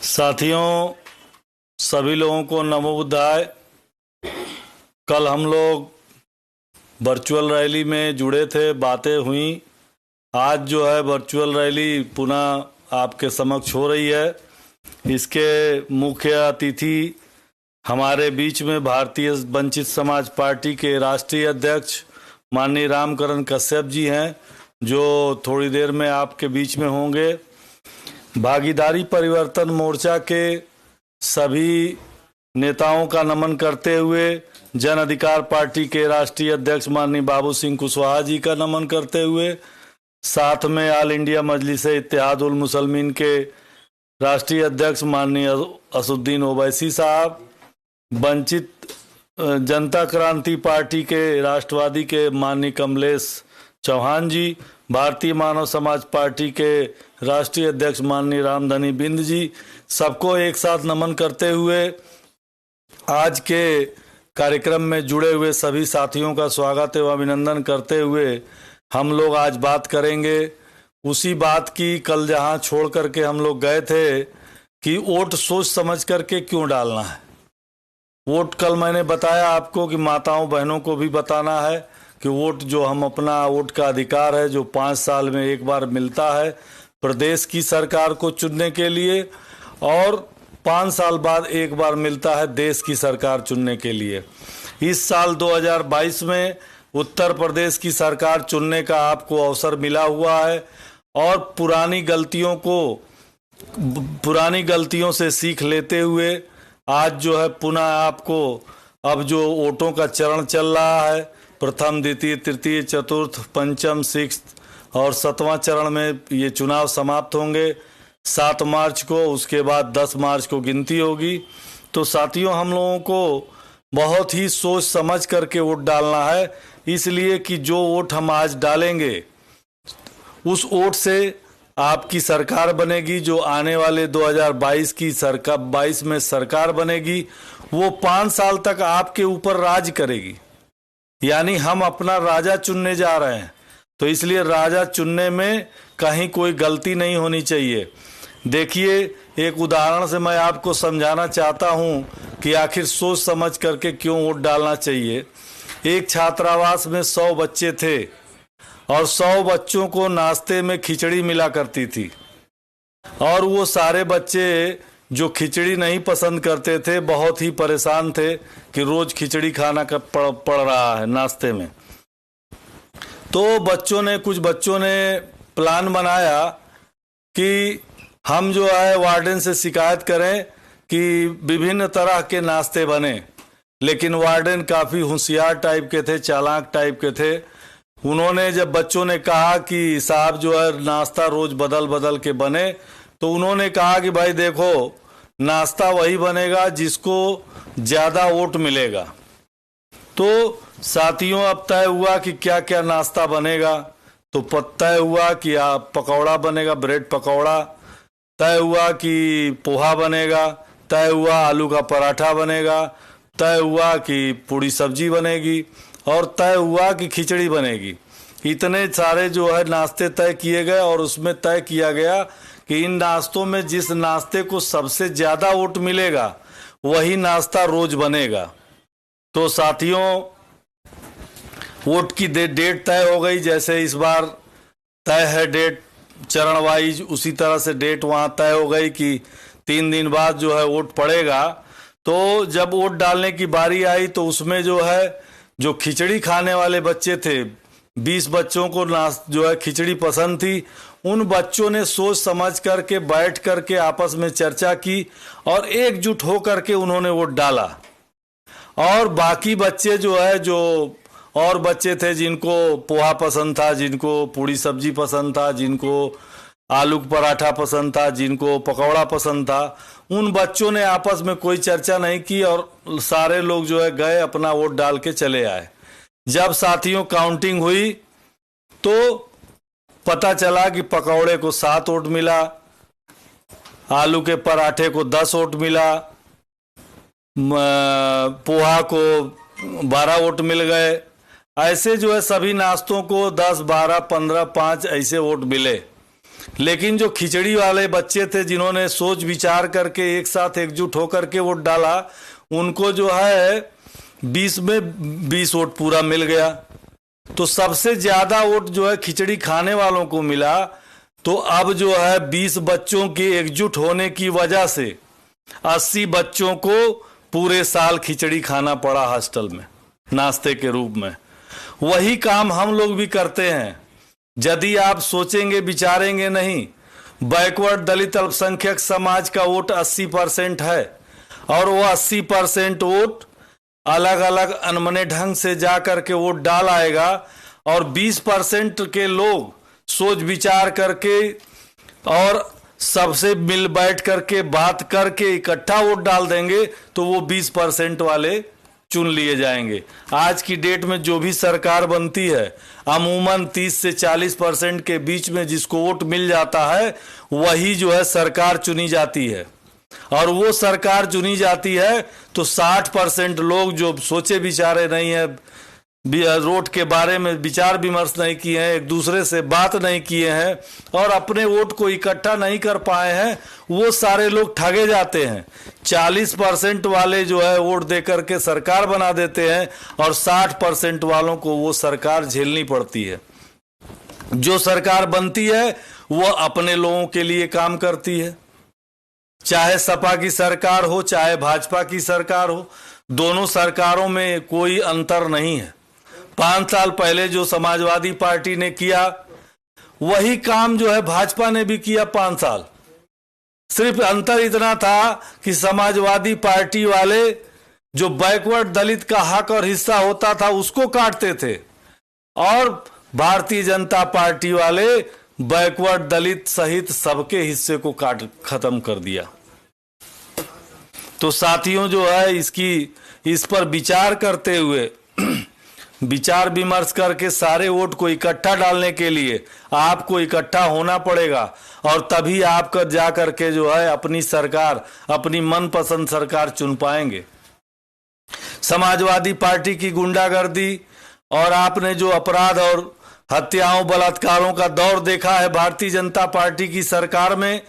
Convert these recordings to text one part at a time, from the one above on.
साथियों, सभी लोगों को नमो बुद्धाय। कल हम लोग वर्चुअल रैली में जुड़े थे, बातें हुई। आज जो है वर्चुअल रैली पुनः आपके समक्ष हो रही है। इसके मुख्य अतिथि हमारे बीच में भारतीय वंचित समाज पार्टी के राष्ट्रीय अध्यक्ष माननीय रामकरण कश्यप जी हैं, जो थोड़ी देर में आपके बीच में होंगे। भागीदारी परिवर्तन मोर्चा के सभी नेताओं का नमन करते हुए जन अधिकार पार्टी के राष्ट्रीय अध्यक्ष माननीय बाबू सिंह कुशवाहा जी का नमन करते हुए, साथ में ऑल इंडिया मजलिस इत्तेहाद उल मुसलमीन के राष्ट्रीय अध्यक्ष माननीय असुद्दीन ओवैसी साहब, वंचित जनता क्रांति पार्टी के राष्ट्रवादी के माननीय कमलेश चौहान जी, भारतीय मानव समाज पार्टी के राष्ट्रीय अध्यक्ष माननीय रामधनी बिंद जी, सबको एक साथ नमन करते हुए आज के कार्यक्रम में जुड़े हुए सभी साथियों का स्वागत एवं अभिनंदन करते हुए हम लोग आज बात करेंगे उसी बात की, कल जहां छोड़ करके हम लोग गए थे कि वोट सोच समझ करके क्यों डालना है। वोट कल मैंने बताया आपको कि माताओं बहनों को भी बताना है कि वोट जो हम अपना वोट का अधिकार है जो 5 साल में एक बार मिलता है प्रदेश की सरकार को चुनने के लिए, और 5 साल बाद एक बार मिलता है देश की सरकार चुनने के लिए। इस साल 2022 में उत्तर प्रदेश की सरकार चुनने का आपको अवसर मिला हुआ है और पुरानी गलतियों से सीख लेते हुए आज जो है पुनः आपको अब जो वोटों का चरण चल रहा है, प्रथम द्वितीय तृतीय चतुर्थ पंचम सिक्स्थ और 7वां चरण में ये चुनाव समाप्त होंगे 7 मार्च को। उसके बाद 10 मार्च को गिनती होगी। तो साथियों, हम लोगों को बहुत ही सोच समझ करके वोट डालना है, इसलिए कि जो वोट हम आज डालेंगे उस वोट से आपकी सरकार बनेगी। जो आने वाले 2022 की सरकार 22 में सरकार बनेगी, वो 5 साल तक आपके ऊपर राज करेगी। यानी हम अपना राजा चुनने जा रहे हैं, तो इसलिए राजा चुनने में कहीं कोई गलती नहीं होनी चाहिए। देखिए, एक उदाहरण से मैं आपको समझाना चाहता हूं कि आखिर सोच समझ करके क्यों वोट डालना चाहिए। एक छात्रावास में 100 बच्चे थे और 100 बच्चों को नाश्ते में खिचड़ी मिला करती थी, और वो सारे बच्चे जो खिचड़ी नहीं पसंद करते थे बहुत ही परेशान थे कि रोज खिचड़ी खाना का पड़ रहा है नाश्ते में। तो कुछ बच्चों ने प्लान बनाया कि हम जो है वार्डन से शिकायत करें कि विभिन्न तरह के नाश्ते बने। लेकिन वार्डन काफ़ी होशियार टाइप के थे, चालाक टाइप के थे। उन्होंने जब बच्चों ने कहा कि साहब जो है नाश्ता रोज बदल बदल के बने, तो उन्होंने कहा कि भाई देखो, नाश्ता वही बनेगा जिसको ज़्यादा वोट मिलेगा। तो साथियों, अब तय हुआ कि क्या क्या नाश्ता बनेगा। तो तय हुआ कि पकौड़ा बनेगा, ब्रेड पकौड़ा, तय हुआ कि पोहा बनेगा, तय हुआ आलू का पराठा बनेगा, तय हुआ कि पूड़ी सब्जी बनेगी, और तय हुआ कि खिचड़ी बनेगी। इतने सारे जो है नाश्ते तय किए गए और उसमें तय किया गया कि इन नाश्तों में जिस नाश्ते को सबसे ज़्यादा वोट मिलेगा वही नाश्ता रोज बनेगा। तो साथियों, वोट की डेट तय हो गई। जैसे इस बार तय है डेट चरण वाइज, उसी तरह से डेट वहाँ तय हो गई कि 3 दिन बाद जो है वोट पड़ेगा। तो जब वोट डालने की बारी आई तो उसमें जो खिचड़ी खाने वाले बच्चे थे, 20 बच्चों को जो है खिचड़ी पसंद थी। उन बच्चों ने सोच समझ करके बैठ करके आपस में चर्चा की और एकजुट हो करके उन्होंने वोट डाला। और बाकी बच्चे जो और बच्चे थे जिनको पोहा पसंद था, जिनको पूड़ी सब्जी पसंद था, जिनको आलू पराठा पसंद था, जिनको पकौड़ा पसंद था, उन बच्चों ने आपस में कोई चर्चा नहीं की और सारे लोग जो है गए अपना वोट डाल के चले आए। जब साथियों काउंटिंग हुई तो पता चला कि पकौड़े को 7 वोट मिला, आलू के पराठे को 10 वोट मिला, पोहा को 12 वोट मिल गए। ऐसे जो है सभी नाश्तों को 10, 12, 15, 5 ऐसे वोट मिले। लेकिन जो खिचड़ी वाले बच्चे थे जिन्होंने सोच विचार करके एक साथ एकजुट होकर के वोट डाला, उनको जो है 20 में 20 वोट पूरा मिल गया। तो सबसे ज्यादा वोट जो है खिचड़ी खाने वालों को मिला। तो अब जो है 20 बच्चों के एकजुट होने की वजह से 80 बच्चों को पूरे साल खिचड़ी खाना पड़ा हॉस्टल में नाश्ते के रूप में। वही काम हम लोग भी करते हैं। यदि आप सोचेंगे विचारेंगे नहीं, बैकवर्ड दलित अल्पसंख्यक समाज का वोट 80% है और वो 80% वोट अलग अलग अनमने ढंग से जा करके वोट डाल आएगा और 20% के लोग सोच विचार करके और सबसे मिल बैठ करके बात करके इकट्ठा वोट डाल देंगे तो वो 20% वाले चुन लिए जाएंगे। आज की डेट में जो भी सरकार बनती है अमूमन 30 से 40% के बीच में जिसको वोट मिल जाता है वही जो है सरकार चुनी जाती है। और वो सरकार चुनी जाती है तो 60% लोग जो सोचे विचारे नहीं है, वोट के बारे में विचार विमर्श नहीं किए हैं, एक दूसरे से बात नहीं किए हैं और अपने वोट को इकट्ठा नहीं कर पाए हैं, वो सारे लोग ठगे जाते हैं। 40% वाले जो है वोट दे करके सरकार बना देते हैं और 60% वालों को वो सरकार झेलनी पड़ती है। जो सरकार बनती है वो अपने लोगों के लिए काम करती है, चाहे सपा की सरकार हो चाहे भाजपा की सरकार हो, दोनों सरकारों में कोई अंतर नहीं है। 5 साल पहले जो समाजवादी पार्टी ने किया वही काम जो है भाजपा ने भी किया 5 साल। सिर्फ अंतर इतना था कि समाजवादी पार्टी वाले जो बैकवर्ड दलित का हक और हिस्सा होता था उसको काटते थे और भारतीय जनता पार्टी वाले बैकवर्ड दलित सहित सबके हिस्से को काट खत्म कर दिया। तो साथियों जो है इस पर विचार करते हुए विचार विमर्श करके सारे वोट को इकट्ठा डालने के लिए आपको इकट्ठा होना पड़ेगा और तभी आप जा करके जो है अपनी सरकार, अपनी मनपसंद सरकार चुन पाएंगे। समाजवादी पार्टी की गुंडागर्दी और आपने जो अपराध और हत्याओं बलात्कारों का दौर देखा है भारतीय जनता पार्टी की सरकार में,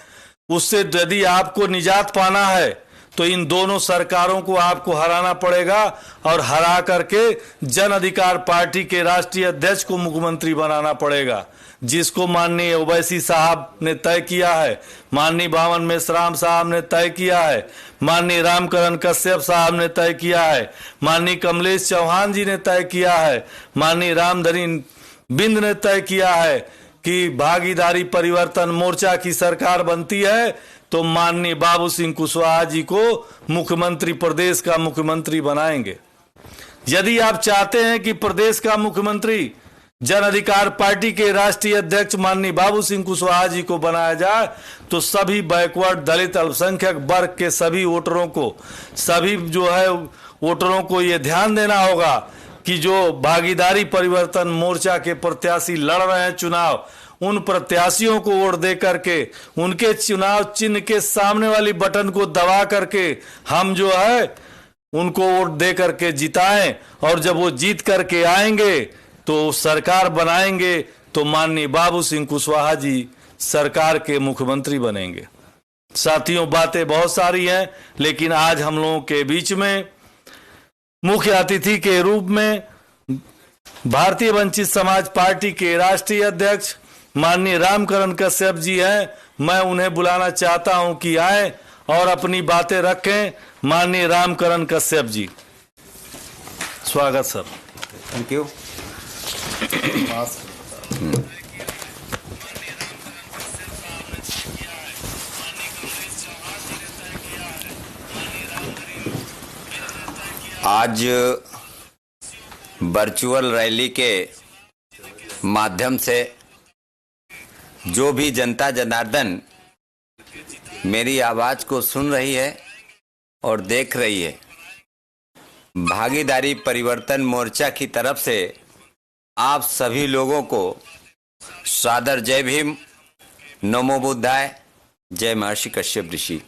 उससे यदि आपको निजात पाना है तो इन दोनों सरकारों को आपको हराना पड़ेगा और हरा करके जन अधिकार पार्टी के राष्ट्रीय अध्यक्ष को मुख्यमंत्री बनाना पड़ेगा, जिसको माननीय ओवैसी साहब ने तय किया है, माननीय बावन मेश्राम साहब ने तय किया है, माननीय रामकरण कश्यप साहब ने तय किया है, माननीय कमलेश चौहान जी ने तय किया है, माननीय रामधनी बिंद ने तय किया है कि भागीदारी परिवर्तन मोर्चा की सरकार बनती है तो माननीय बाबू सिंह कुशवाहा जी को मुख्यमंत्री, प्रदेश का मुख्यमंत्री बनाएंगे। यदि आप चाहते हैं कि प्रदेश का मुख्यमंत्री जन अधिकार पार्टी के राष्ट्रीय अध्यक्ष माननीय बाबू सिंह कुशवाहा जी को बनाया जाए तो सभी बैकवर्ड दलित अल्पसंख्यक वर्ग के सभी वोटरों को, सभी जो है वोटरों को ये ध्यान देना होगा कि जो भागीदारी परिवर्तन मोर्चा के प्रत्याशी लड़ रहे हैं चुनाव, उन प्रत्याशियों को वोट दे करके उनके चुनाव चिन्ह के सामने वाली बटन को दबा करके हम जो है उनको वोट दे करके जिताएं और जब वो जीत करके आएंगे तो सरकार बनाएंगे तो माननीय बाबू सिंह कुशवाहा जी सरकार के मुख्यमंत्री बनेंगे। साथियों, बातें बहुत सारी हैं लेकिन आज हम लोगों के बीच में मुख्य अतिथि के रूप में भारतीय वंचित समाज पार्टी के राष्ट्रीय अध्यक्ष माननीय रामकरण कश्यप जी हैं। मैं उन्हें बुलाना चाहता हूं कि आए और अपनी बातें रखें। माननीय रामकरण कश्यप जी, स्वागत सर। Thank you. आज वर्चुअल रैली के माध्यम से जो भी जनता जनार्दन मेरी आवाज़ को सुन रही है और देख रही है, भागीदारी परिवर्तन मोर्चा की तरफ से आप सभी लोगों को सादर जय भीम, नमो बुद्धाय, जय महर्षि कश्यप ऋषि।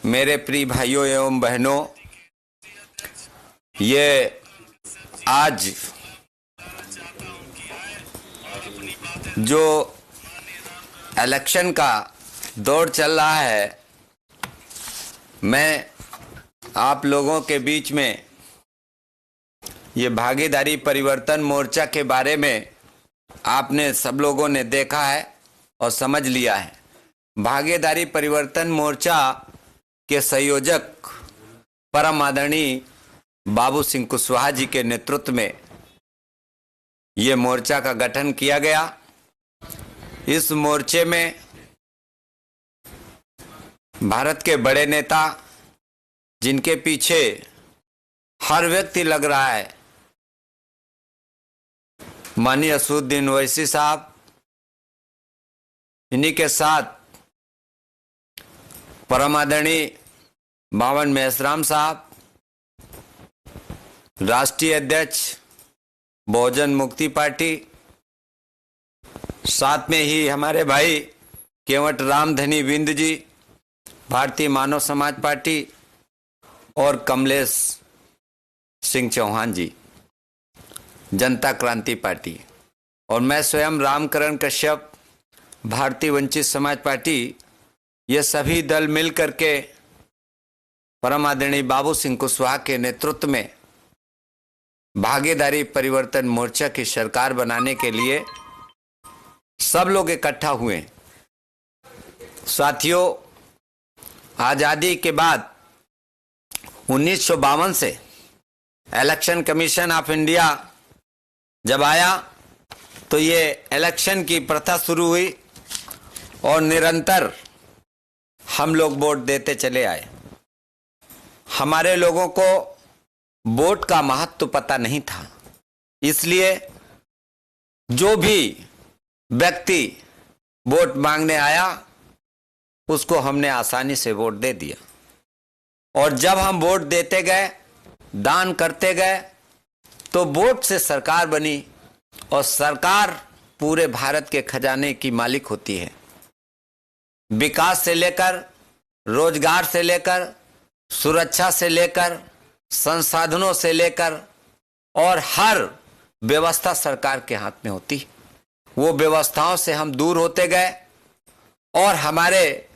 मेरे प्रिय भाइयों एवं बहनों, ये आज जो इलेक्शन का दौर चल रहा है, मैं आप लोगों के बीच में ये भागीदारी परिवर्तन मोर्चा के बारे में आपने सब लोगों ने देखा है और समझ लिया है। भागीदारी परिवर्तन मोर्चा के संयोजक परम आदरणीय बाबू सिंह कुशवाहा जी के नेतृत्व में ये मोर्चा का गठन किया गया। इस मोर्चे में भारत के बड़े नेता, जिनके पीछे हर व्यक्ति लग रहा है, माननीय असदुद्दीन ओवैसी साहब, इन्हीं के साथ परम आदरणीय बावन मेहसराम साहब, राष्ट्रीय अध्यक्ष बहुजन मुक्ति पार्टी, साथ में ही हमारे भाई केवट रामधनी बिंद जी, भारतीय मानव समाज पार्टी, और कमलेश सिंह चौहान जी, जनता क्रांति पार्टी, और मैं स्वयं रामकरण कश्यप, भारतीय वंचित समाज पार्टी। ये सभी दल मिलकर के परम आदरणीय बाबू सिंह कुशवाहा के नेतृत्व में भागीदारी परिवर्तन मोर्चा की सरकार बनाने के लिए सब लोग इकट्ठा हुए। साथियों, आजादी के बाद 1952 से इलेक्शन कमीशन ऑफ इंडिया जब आया तो ये इलेक्शन की प्रथा शुरू हुई और निरंतर हम लोग वोट देते चले आए। हमारे लोगों को वोट का महत्व पता नहीं था, इसलिए जो भी व्यक्ति वोट मांगने आया उसको हमने आसानी से वोट दे दिया। और जब हम वोट देते गए, दान करते गए, तो वोट से सरकार बनी और सरकार पूरे भारत के खजाने की मालिक होती है। विकास से लेकर, रोजगार से लेकर, सुरक्षा से लेकर, संसाधनों से लेकर, और हर व्यवस्था सरकार के हाथ में होती। वो व्यवस्थाओं से हम दूर होते गए और हमारे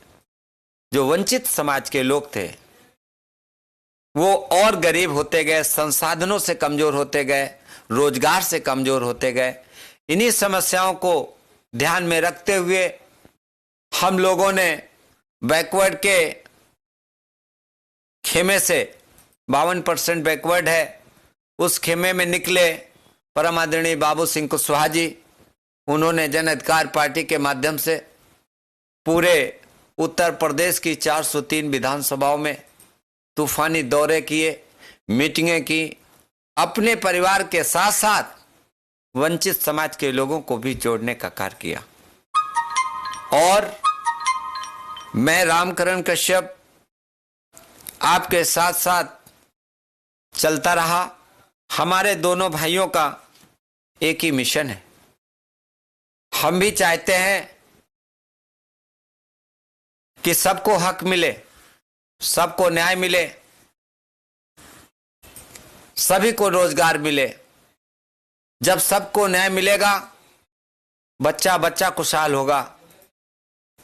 जो वंचित समाज के लोग थे वो और गरीब होते गए, संसाधनों से कमजोर होते गए, रोजगार से कमजोर होते गए। इन्हीं समस्याओं को ध्यान में रखते हुए हम लोगों ने बैकवर्ड के खेमे से, 52% बैकवर्ड है, उस खेमे में निकले परम आदरणीय बाबू सिंह कुशवाहा जी। उन्होंने जन अधिकार पार्टी के माध्यम से पूरे उत्तर प्रदेश की 403 विधानसभाओं में तूफानी दौरे किए, मीटिंगें की, अपने परिवार के साथ साथ वंचित समाज के लोगों को भी जोड़ने का कार्य किया। और मैं रामकरण कश्यप आपके साथ साथ चलता रहा। हमारे दोनों भाइयों का एक ही मिशन है। हम भी चाहते हैं कि सबको हक मिले, सबको न्याय मिले, सभी को रोजगार मिले। जब सबको न्याय मिलेगा, बच्चा बच्चा खुशहाल होगा।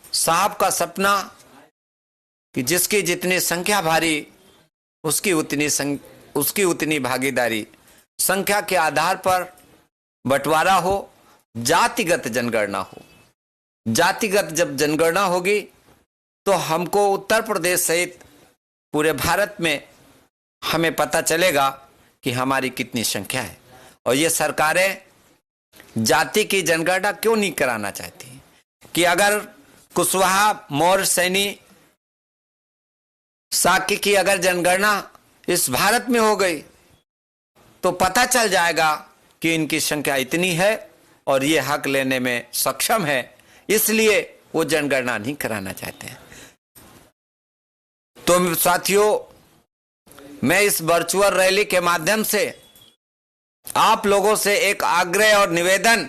साहब का सपना कि जिसकी जितनी संख्या भारी उसकी उतनी भागीदारी, संख्या के आधार पर बंटवारा हो, जातिगत जनगणना हो। जातिगत जब जनगणना होगी तो हमको उत्तर प्रदेश सहित पूरे भारत में हमें पता चलेगा कि हमारी कितनी संख्या है। और ये सरकारें जाति की जनगणना क्यों नहीं कराना चाहती कि अगर कुशवाहा, मौर्य, सैनी, साकी की अगर जनगणना इस भारत में हो गई तो पता चल जाएगा कि इनकी संख्या इतनी है और ये हक लेने में सक्षम है, इसलिए वो जनगणना नहीं कराना चाहते हैं। तो साथियों, मैं इस वर्चुअल रैली के माध्यम से आप लोगों से एक आग्रह और निवेदन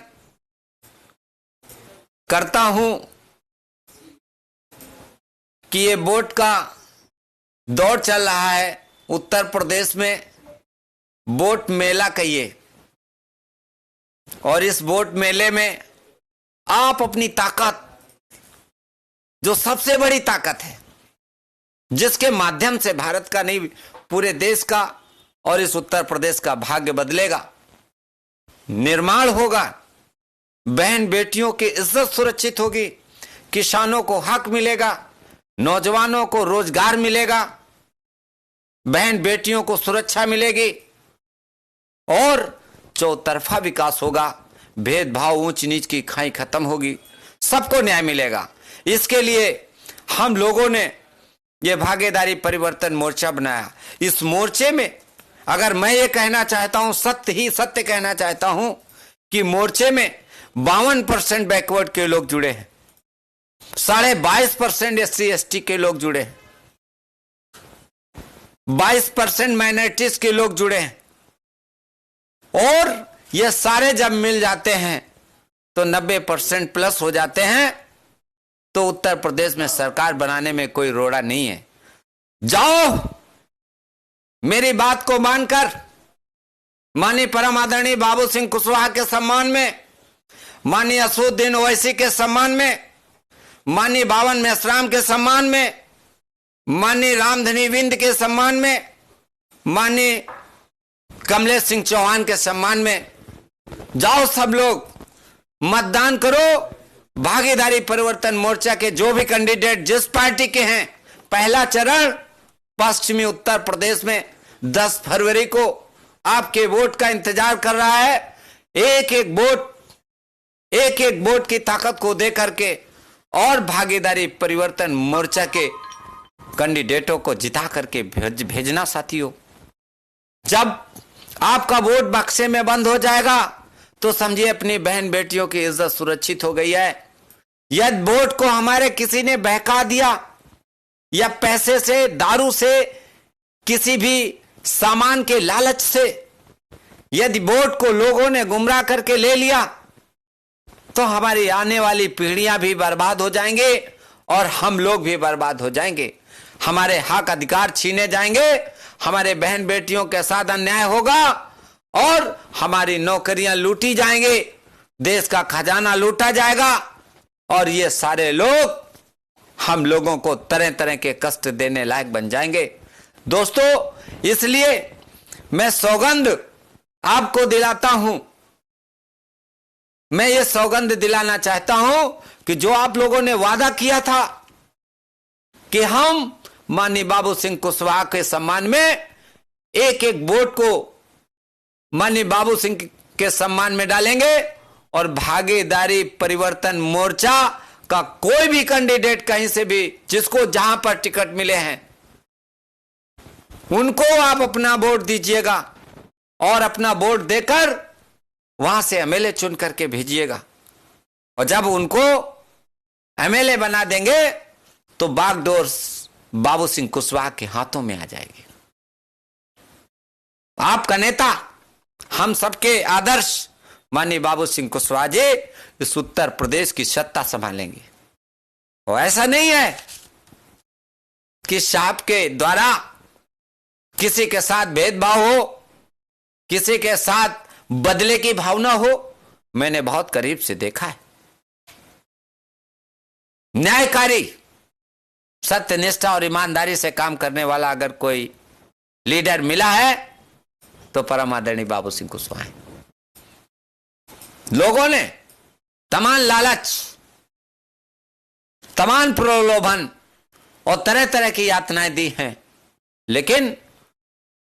करता हूं कि ये वोट का दौर चल रहा है। उत्तर प्रदेश में वोट मेला कहिए, और इस वोट मेले में आप अपनी ताकत, जो सबसे बड़ी ताकत है, जिसके माध्यम से भारत का नहीं पूरे देश का और इस उत्तर प्रदेश का भाग्य बदलेगा, निर्माण होगा, बहन बेटियों की इज्जत सुरक्षित होगी, किसानों को हक मिलेगा, नौजवानों को रोजगार मिलेगा, बहन बेटियों को सुरक्षा मिलेगी और चौतरफा विकास होगा, भेदभाव ऊंच नीच की खाई खत्म होगी, सबको न्याय मिलेगा। इसके लिए हम लोगों ने ये भागीदारी परिवर्तन मोर्चा बनाया। इस मोर्चे में अगर मैं ये कहना चाहता हूं, सत्य ही सत्य कहना चाहता हूं कि मोर्चे में 52% बैकवर्ड के लोग जुड़े हैं, 22.5% SC ST के लोग जुड़े हैं, 22% माइनॉरिटीज के लोग जुड़े हैं और ये सारे जब मिल जाते हैं तो 90% प्लस हो जाते हैं। तो उत्तर प्रदेश में सरकार बनाने में कोई रोड़ा नहीं है। जाओ, मेरी बात को मानकर माननीय परम आदरणीय बाबू सिंह कुशवाहा के सम्मान में, माननीय असदुद्दीन ओवैसी के सम्मान में, माननीय बावन मेश्राम के सम्मान में, माननीय रामधनी विंद के सम्मान में, माननीय कमलेश सिंह चौहान के सम्मान में जाओ, सब लोग मतदान करो। भागीदारी परिवर्तन मोर्चा के जो भी कैंडिडेट जिस पार्टी के हैं, पहला चरण पश्चिमी उत्तर प्रदेश में 10 फरवरी को आपके वोट का इंतजार कर रहा है। एक एक वोट की ताकत को दे करके और भागीदारी परिवर्तन मोर्चा के कैंडिडेटों को जिता करके भेजना साथियों। जब आपका वोट बक्से में बंद हो जाएगा तो समझिए अपनी बहन बेटियों की इज्जत सुरक्षित हो गई है। यदि वोट को हमारे किसी ने बहका दिया या पैसे से, दारू से, किसी भी सामान के लालच से यदि वोट को लोगों ने गुमराह करके ले लिया तो हमारी आने वाली पीढ़ियां भी बर्बाद हो जाएंगे और हम लोग भी बर्बाद हो जाएंगे। हमारे हक अधिकार छीने जाएंगे, हमारे बहन बेटियों के साथ अन्याय होगा और हमारी नौकरियां लूटी जाएंगे, देश का खजाना लूटा जाएगा और ये सारे लोग हम लोगों को तरह तरह के कष्ट देने लायक बन जाएंगे। दोस्तों, इसलिए मैं सौगंध आपको दिलाता हूं, मैं ये सौगंध दिलाना चाहता हूं कि जो आप लोगों ने वादा किया था कि हम माननीय बाबू सिंह कुशवाहा के सम्मान में एक वोट को माननीय बाबू सिंह के सम्मान में डालेंगे और भागीदारी परिवर्तन मोर्चा का कोई भी कैंडिडेट कहीं से भी जिसको जहां पर टिकट मिले हैं उनको आप अपना वोट दीजिएगा और अपना वोट देकर वहां से एमएलए चुन करके भेजिएगा। और जब उनको एमएलए बना देंगे तो बागडोर बाबू सिंह कुशवाहा के हाथों में आ जाएगी। आपका नेता, हम सबके आदर्श माननीय बाबू सिंह कुशवाहा जी इस उत्तर प्रदेश की सत्ता संभालेंगे। और ऐसा नहीं है कि साहब के द्वारा किसी के साथ भेदभाव हो, किसी के साथ बदले की भावना हो। मैंने बहुत करीब से देखा है। न्यायकारी, सत्यनिष्ठा और ईमानदारी से काम करने वाला अगर कोई लीडर मिला है तो परम आदरणीय बाबू सिंह कुशवाहा है। लोगों ने तमाम लालच, तमाम प्रलोभन और तरह तरह की यातनाएं दी हैं, लेकिन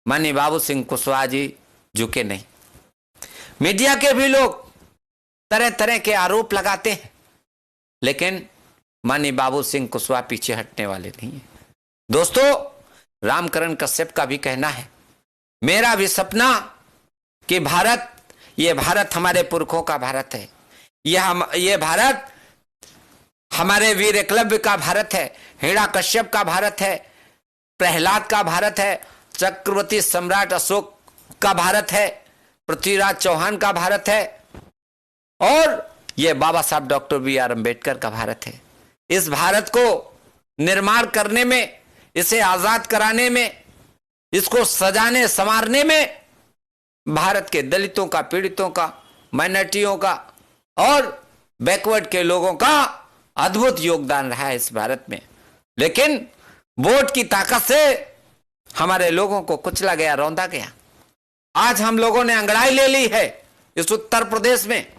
माननीय बाबू सिंह कुशवाहा जी झुके नहीं। मीडिया के भी लोग तरह तरह के आरोप लगाते हैं, लेकिन माननीय बाबू सिंह कुशवाहा पीछे हटने वाले नहीं है। दोस्तों, रामकरण कश्यप का भी कहना है, मेरा भी सपना कि भारत, ये भारत हमारे पुरखों का भारत है, ये भारत हमारे वीर एकलव्य का भारत है, हिरण्यकश्यप का भारत है, प्रहलाद का भारत है, चक्रवर्ती सम्राट अशोक का भारत है, पृथ्वीराज चौहान का भारत है और ये बाबा साहब डॉक्टर BR अम्बेडकर का भारत है। इस भारत को निर्माण करने में, इसे आजाद कराने में, इसको सजाने संवारने में भारत के दलितों का, पीड़ितों का, माइनॉरिटियों का और बैकवर्ड के लोगों का अद्भुत योगदान रहा है इस भारत में, लेकिन वोट की ताकत से हमारे लोगों को कुचला गया, रौंदा गया। आज हम लोगों ने अंगड़ाई ले ली है इस उत्तर प्रदेश में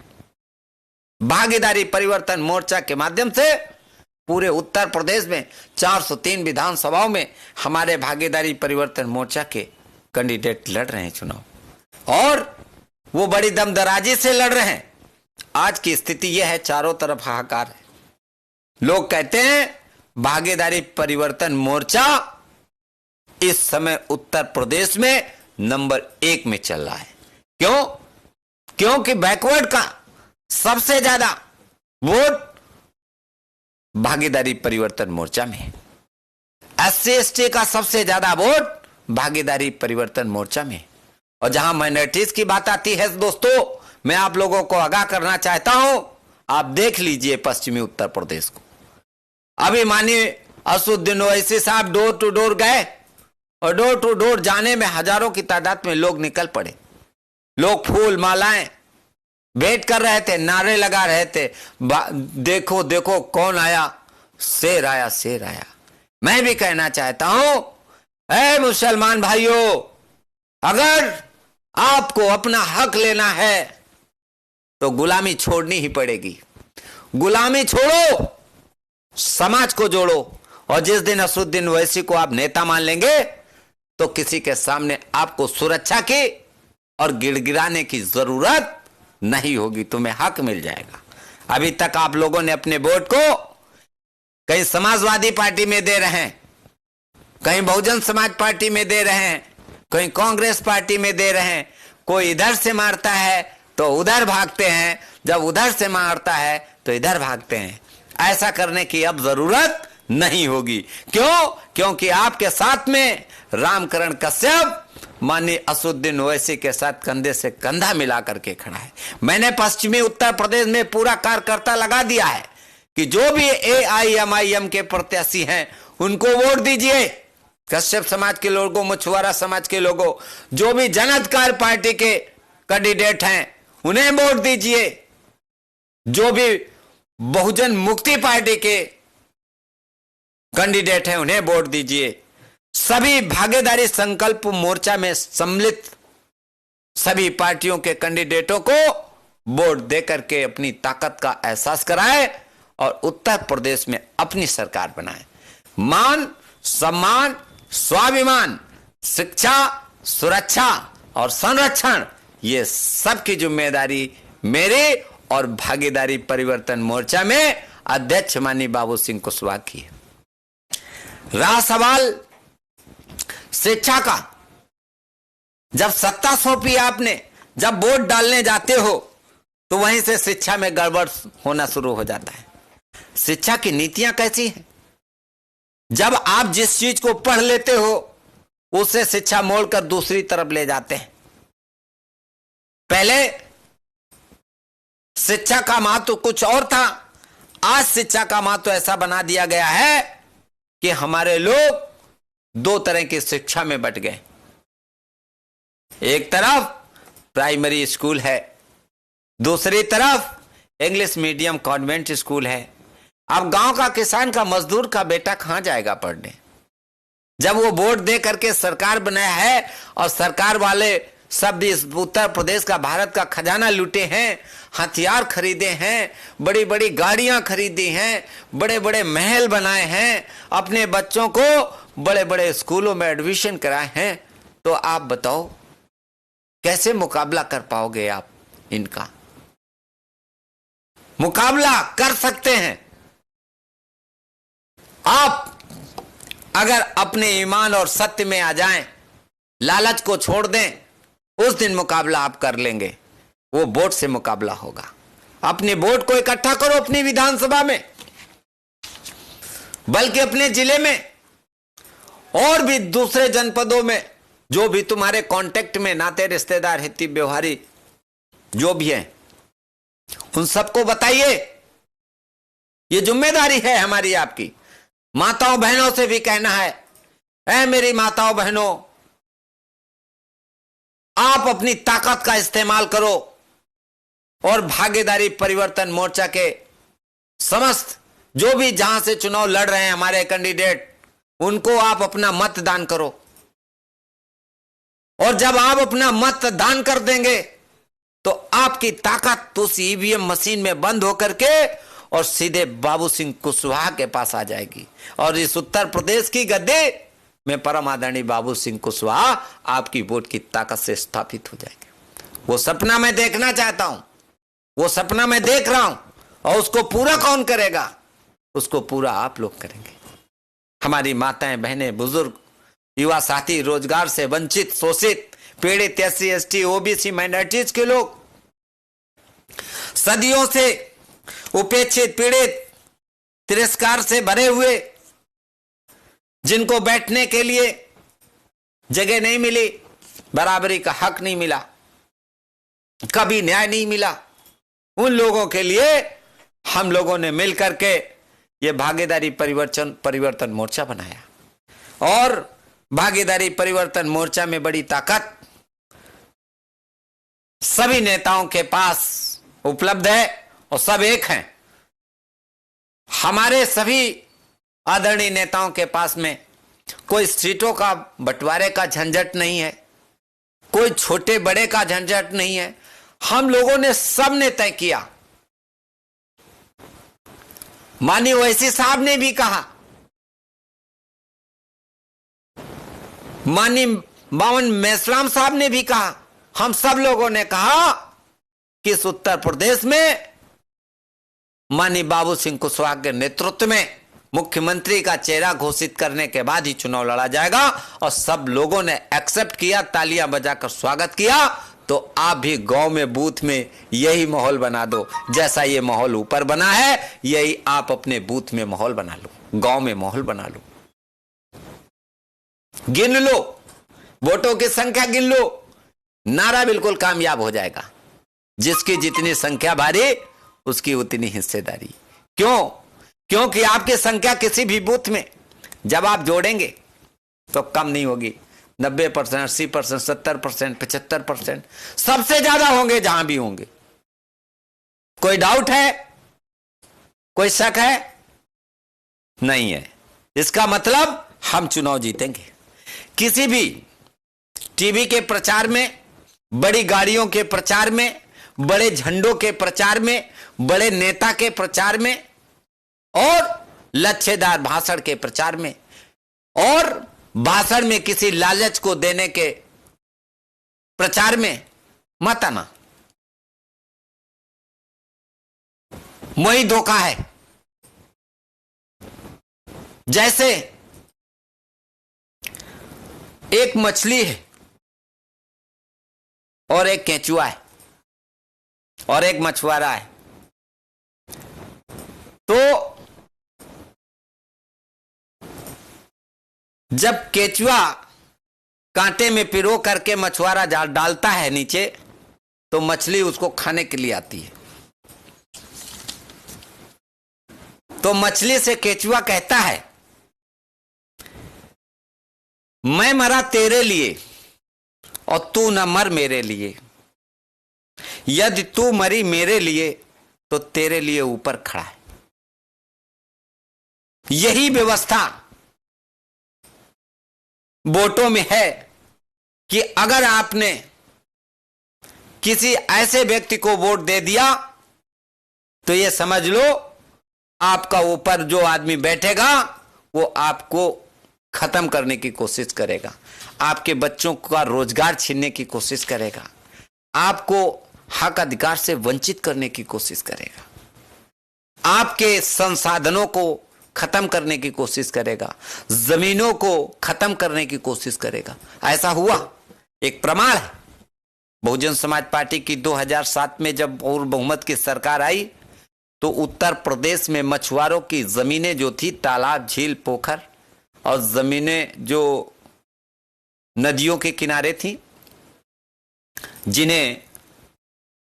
भागीदारी परिवर्तन मोर्चा के माध्यम से। पूरे उत्तर प्रदेश में 403 विधानसभाओं में हमारे भागीदारी परिवर्तन मोर्चा के कैंडिडेट लड़ रहे हैं चुनाव, और वो बड़ी दमदराजी से लड़ रहे हैं। आज की स्थिति यह है, चारों तरफ हाहाकार है। लोग कहते हैं भागीदारी परिवर्तन मोर्चा इस समय उत्तर प्रदेश में नंबर 1 में चल रहा है। क्यों? क्योंकि बैकवर्ड का सबसे ज्यादा वोट भागीदारी परिवर्तन मोर्चा में है, SC ST का सबसे ज्यादा वोट भागीदारी परिवर्तन मोर्चा में। और जहां माइनॉरिटीज की बात आती है दोस्तों, मैं आप लोगों को आगाह करना चाहता हूं, आप देख लीजिए पश्चिमी उत्तर प्रदेश को। अभी मानिए असदुद्दीन ओवैसी साहब डोर टू डोर गए, और डोर टू डोर जाने में हजारों की तादाद में लोग निकल पड़े। लोग फूल मालाएं भेंट कर रहे थे, नारे लगा रहे थे, देखो देखो कौन आया, शेर आया, शेर आया। मैं भी कहना चाहता हूं, ऐ मुसलमान भाइयों, अगर आपको अपना हक लेना है तो गुलामी छोड़नी ही पड़ेगी। गुलामी छोड़ो, समाज को जोड़ो, और जिस दिन असदुद्दीन ओवैसी को आप नेता मान लेंगे तो किसी के सामने आपको सुरक्षा की और गिड़गिड़ाने की जरूरत नहीं होगी, तुम्हें हक मिल जाएगा। अभी तक आप लोगों ने अपने वोट को कहीं समाजवादी पार्टी में दे रहे हैं, कहीं बहुजन समाज पार्टी में दे रहे हैं, कहीं कांग्रेस पार्टी में दे रहे हैं। कोई इधर से मारता है तो उधर भागते हैं, जब उधर से मारता है तो इधर भागते हैं। ऐसा करने की अब जरूरत नहीं होगी। क्यों? क्योंकि आपके साथ में रामकरण कश्यप माननीय असदुद्दीन ओवैसी के साथ कंधे से कंधा मिला करके खड़ा है। मैंने पश्चिमी उत्तर प्रदेश में पूरा कार्यकर्ता लगा दिया है कि जो भी AIMIM के प्रत्याशी हैं उनको वोट दीजिए। कश्यप समाज के लोगों, मछुआरा समाज के लोगों, जो भी जन अधिकार पार्टी के कैंडिडेट हैं उन्हें वोट दीजिए। जो भी बहुजन मुक्ति पार्टी के कैंडिडेट हैं उन्हें वोट दीजिए। सभी भागीदारी संकल्प मोर्चा में सम्मिलित सभी पार्टियों के कैंडिडेटों को वोट देकर के अपनी ताकत का एहसास कराए और उत्तर प्रदेश में अपनी सरकार बनाए। मान, सम्मान, स्वाभिमान, शिक्षा, सुरक्षा और संरक्षण, ये सब की जिम्मेदारी मेरे और भागीदारी परिवर्तन मोर्चा में अध्यक्ष माननीय बाबू सिंह कुशवाहा की है। रहा सवाल शिक्षा का, जब सत्ता सौंपी आपने, जब वोट डालने जाते हो तो वहीं से शिक्षा में गड़बड़ होना शुरू हो जाता है। शिक्षा की नीतियां कैसी हैं? जब आप जिस चीज को पढ़ लेते हो उसे शिक्षा मोड़कर दूसरी तरफ ले जाते हैं। पहले शिक्षा का महत्व कुछ और था, आज शिक्षा का महत्व ऐसा बना दिया गया है कि हमारे लोग दो तरह की शिक्षा में बट गए। एक तरफ प्राइमरी स्कूल है, दूसरी तरफ इंग्लिश मीडियम कॉन्वेंट स्कूल है। अब गांव का किसान का, मजदूर का बेटा कहां जाएगा पढ़ने? जब वो वोट दे करके सरकार बनाया है और सरकार वाले सब इस उत्तर प्रदेश का, भारत का खजाना लूटे हैं, हथियार खरीदे हैं, बड़ी बड़ी गाड़ियां खरीदी हैं, बड़े बड़े महल बनाए हैं, अपने बच्चों को बड़े बड़े स्कूलों में एडमिशन कराए हैं, तो आप बताओ कैसे मुकाबला कर पाओगे आप इनका? मुकाबला कर सकते हैं आप अगर अपने ईमान और सत्य में आ जाएं, लालच को छोड़ दें, उस दिन मुकाबला आप कर लेंगे। वो वोट से मुकाबला होगा। अपने वोट को इकट्ठा करो अपनी विधानसभा में, बल्कि अपने जिले में और भी दूसरे जनपदों में जो भी तुम्हारे कांटेक्ट में नाते रिश्तेदार, हिती व्यवहारी जो भी हैं, उन सबको बताइए। ये जिम्मेदारी है हमारी, आपकी। माताओं बहनों से भी कहना है, ऐ मेरी माताओं बहनों, आप अपनी ताकत का इस्तेमाल करो और भागीदारी परिवर्तन मोर्चा के समस्त जो भी जहां से चुनाव लड़ रहे हैं हमारे कैंडिडेट, उनको आप अपना मतदान करो। और जब आप अपना मतदान कर देंगे तो आपकी ताकत उस ईवीएम मशीन में बंद होकर के और सीधे बाबू सिंह कुशवाहा के पास आ जाएगी। और इस उत्तर प्रदेश की गद्दी में परम आदरणीय बाबू सिंह कुशवाहा आपकी वोट की ताकत से स्थापित हो जाएंगे। वो सपना मैं देखना चाहता हूं, वो सपना मैं देख रहा हूं, और उसको पूरा कौन करेगा? उसको पूरा आप लोग करेंगे। हमारी माताएं, बहनें, बुजुर्ग, युवा साथी, रोजगार से वंचित, शोषित, पीड़ित, एससी, एसटी, ओबीसी, माइनॉरिटीज के लोग, सदियों से उपेक्षित, पीड़ित, तिरस्कार से भरे हुए, जिनको बैठने के लिए जगह नहीं मिली, बराबरी का हक नहीं मिला, कभी न्याय नहीं मिला, उन लोगों के लिए हम लोगों ने मिलकर के ये भागीदारी परिवर्तन मोर्चा बनाया। और भागीदारी परिवर्तन मोर्चा में बड़ी ताकत सभी नेताओं के पास उपलब्ध है और सब एक हैं। हमारे सभी आदरणीय नेताओं के पास में कोई सीटों का बंटवारे का झंझट नहीं है, कोई छोटे बड़े का झंझट नहीं है। हम लोगों ने सबने तय किया। माननीय ओवैसी साहब ने भी कहा, माननीय बावन मेश्राम साहब ने भी कहा, हम सब लोगों ने कहा कि इस उत्तर प्रदेश में माननीय बाबू सिंह कुशवाहा के नेतृत्व में मुख्यमंत्री का चेहरा घोषित करने के बाद ही चुनाव लड़ा जाएगा। और सब लोगों ने एक्सेप्ट किया, तालियां बजाकर स्वागत किया। तो आप भी गांव में, बूथ में यही माहौल बना दो। जैसा ये माहौल ऊपर बना है, यही आप अपने बूथ में माहौल बना लो, गांव में माहौल बना लो। गिन लो, वोटों की संख्या गिन लो, नारा बिल्कुल कामयाब हो जाएगा। जिसकी जितनी संख्या भारी, उसकी उतनी हिस्सेदारी। क्यों? क्योंकि आपकी संख्या किसी भी बूथ में जब आप जोड़ेंगे तो कम नहीं होगी। 90%, 80%, 70%, 75%, सबसे ज्यादा होंगे जहां भी होंगे। कोई डाउट है? कोई शक है? नहीं है। इसका मतलब हम चुनाव जीतेंगे। किसी भी टीवी के प्रचार में, बड़ी गाड़ियों के प्रचार में, बड़े झंडों के प्रचार में, बड़े नेता के प्रचार में और लच्छेदार भाषण के प्रचार में और भाषण में किसी लालच को देने के प्रचार में मत आना। वही धोखा है। जैसे एक मछली है और एक केंचुआ है और एक मछुआरा है। तो जब केंचुआ कांटे में पिरो करके मछुआरा जाल डालता है नीचे, तो मछली उसको खाने के लिए आती है। तो मछली से केंचुआ कहता है, मैं मरा तेरे लिए और तू न मर मेरे लिए। यदि तू मरी मेरे लिए तो तेरे लिए ऊपर खड़ा है। यही व्यवस्था वोटों में है कि अगर आपने किसी ऐसे व्यक्ति को वोट दे दिया तो यह समझ लो आपका ऊपर जो आदमी बैठेगा वो आपको खत्म करने की कोशिश करेगा, आपके बच्चों का रोजगार छीनने की कोशिश करेगा, आपको हक अधिकार से वंचित करने की कोशिश करेगा, आपके संसाधनों को खत्म करने की कोशिश करेगा, जमीनों को खत्म करने की कोशिश करेगा। ऐसा हुआ। एक प्रमाण है, बहुजन समाज पार्टी की 2007 में जब पूर्ण बहुमत की सरकार आई तो उत्तर प्रदेश में मछुआरों की जमीनें जो थी, तालाब, झील, पोखर और जमीनें जो नदियों के किनारे थी, जिन्हें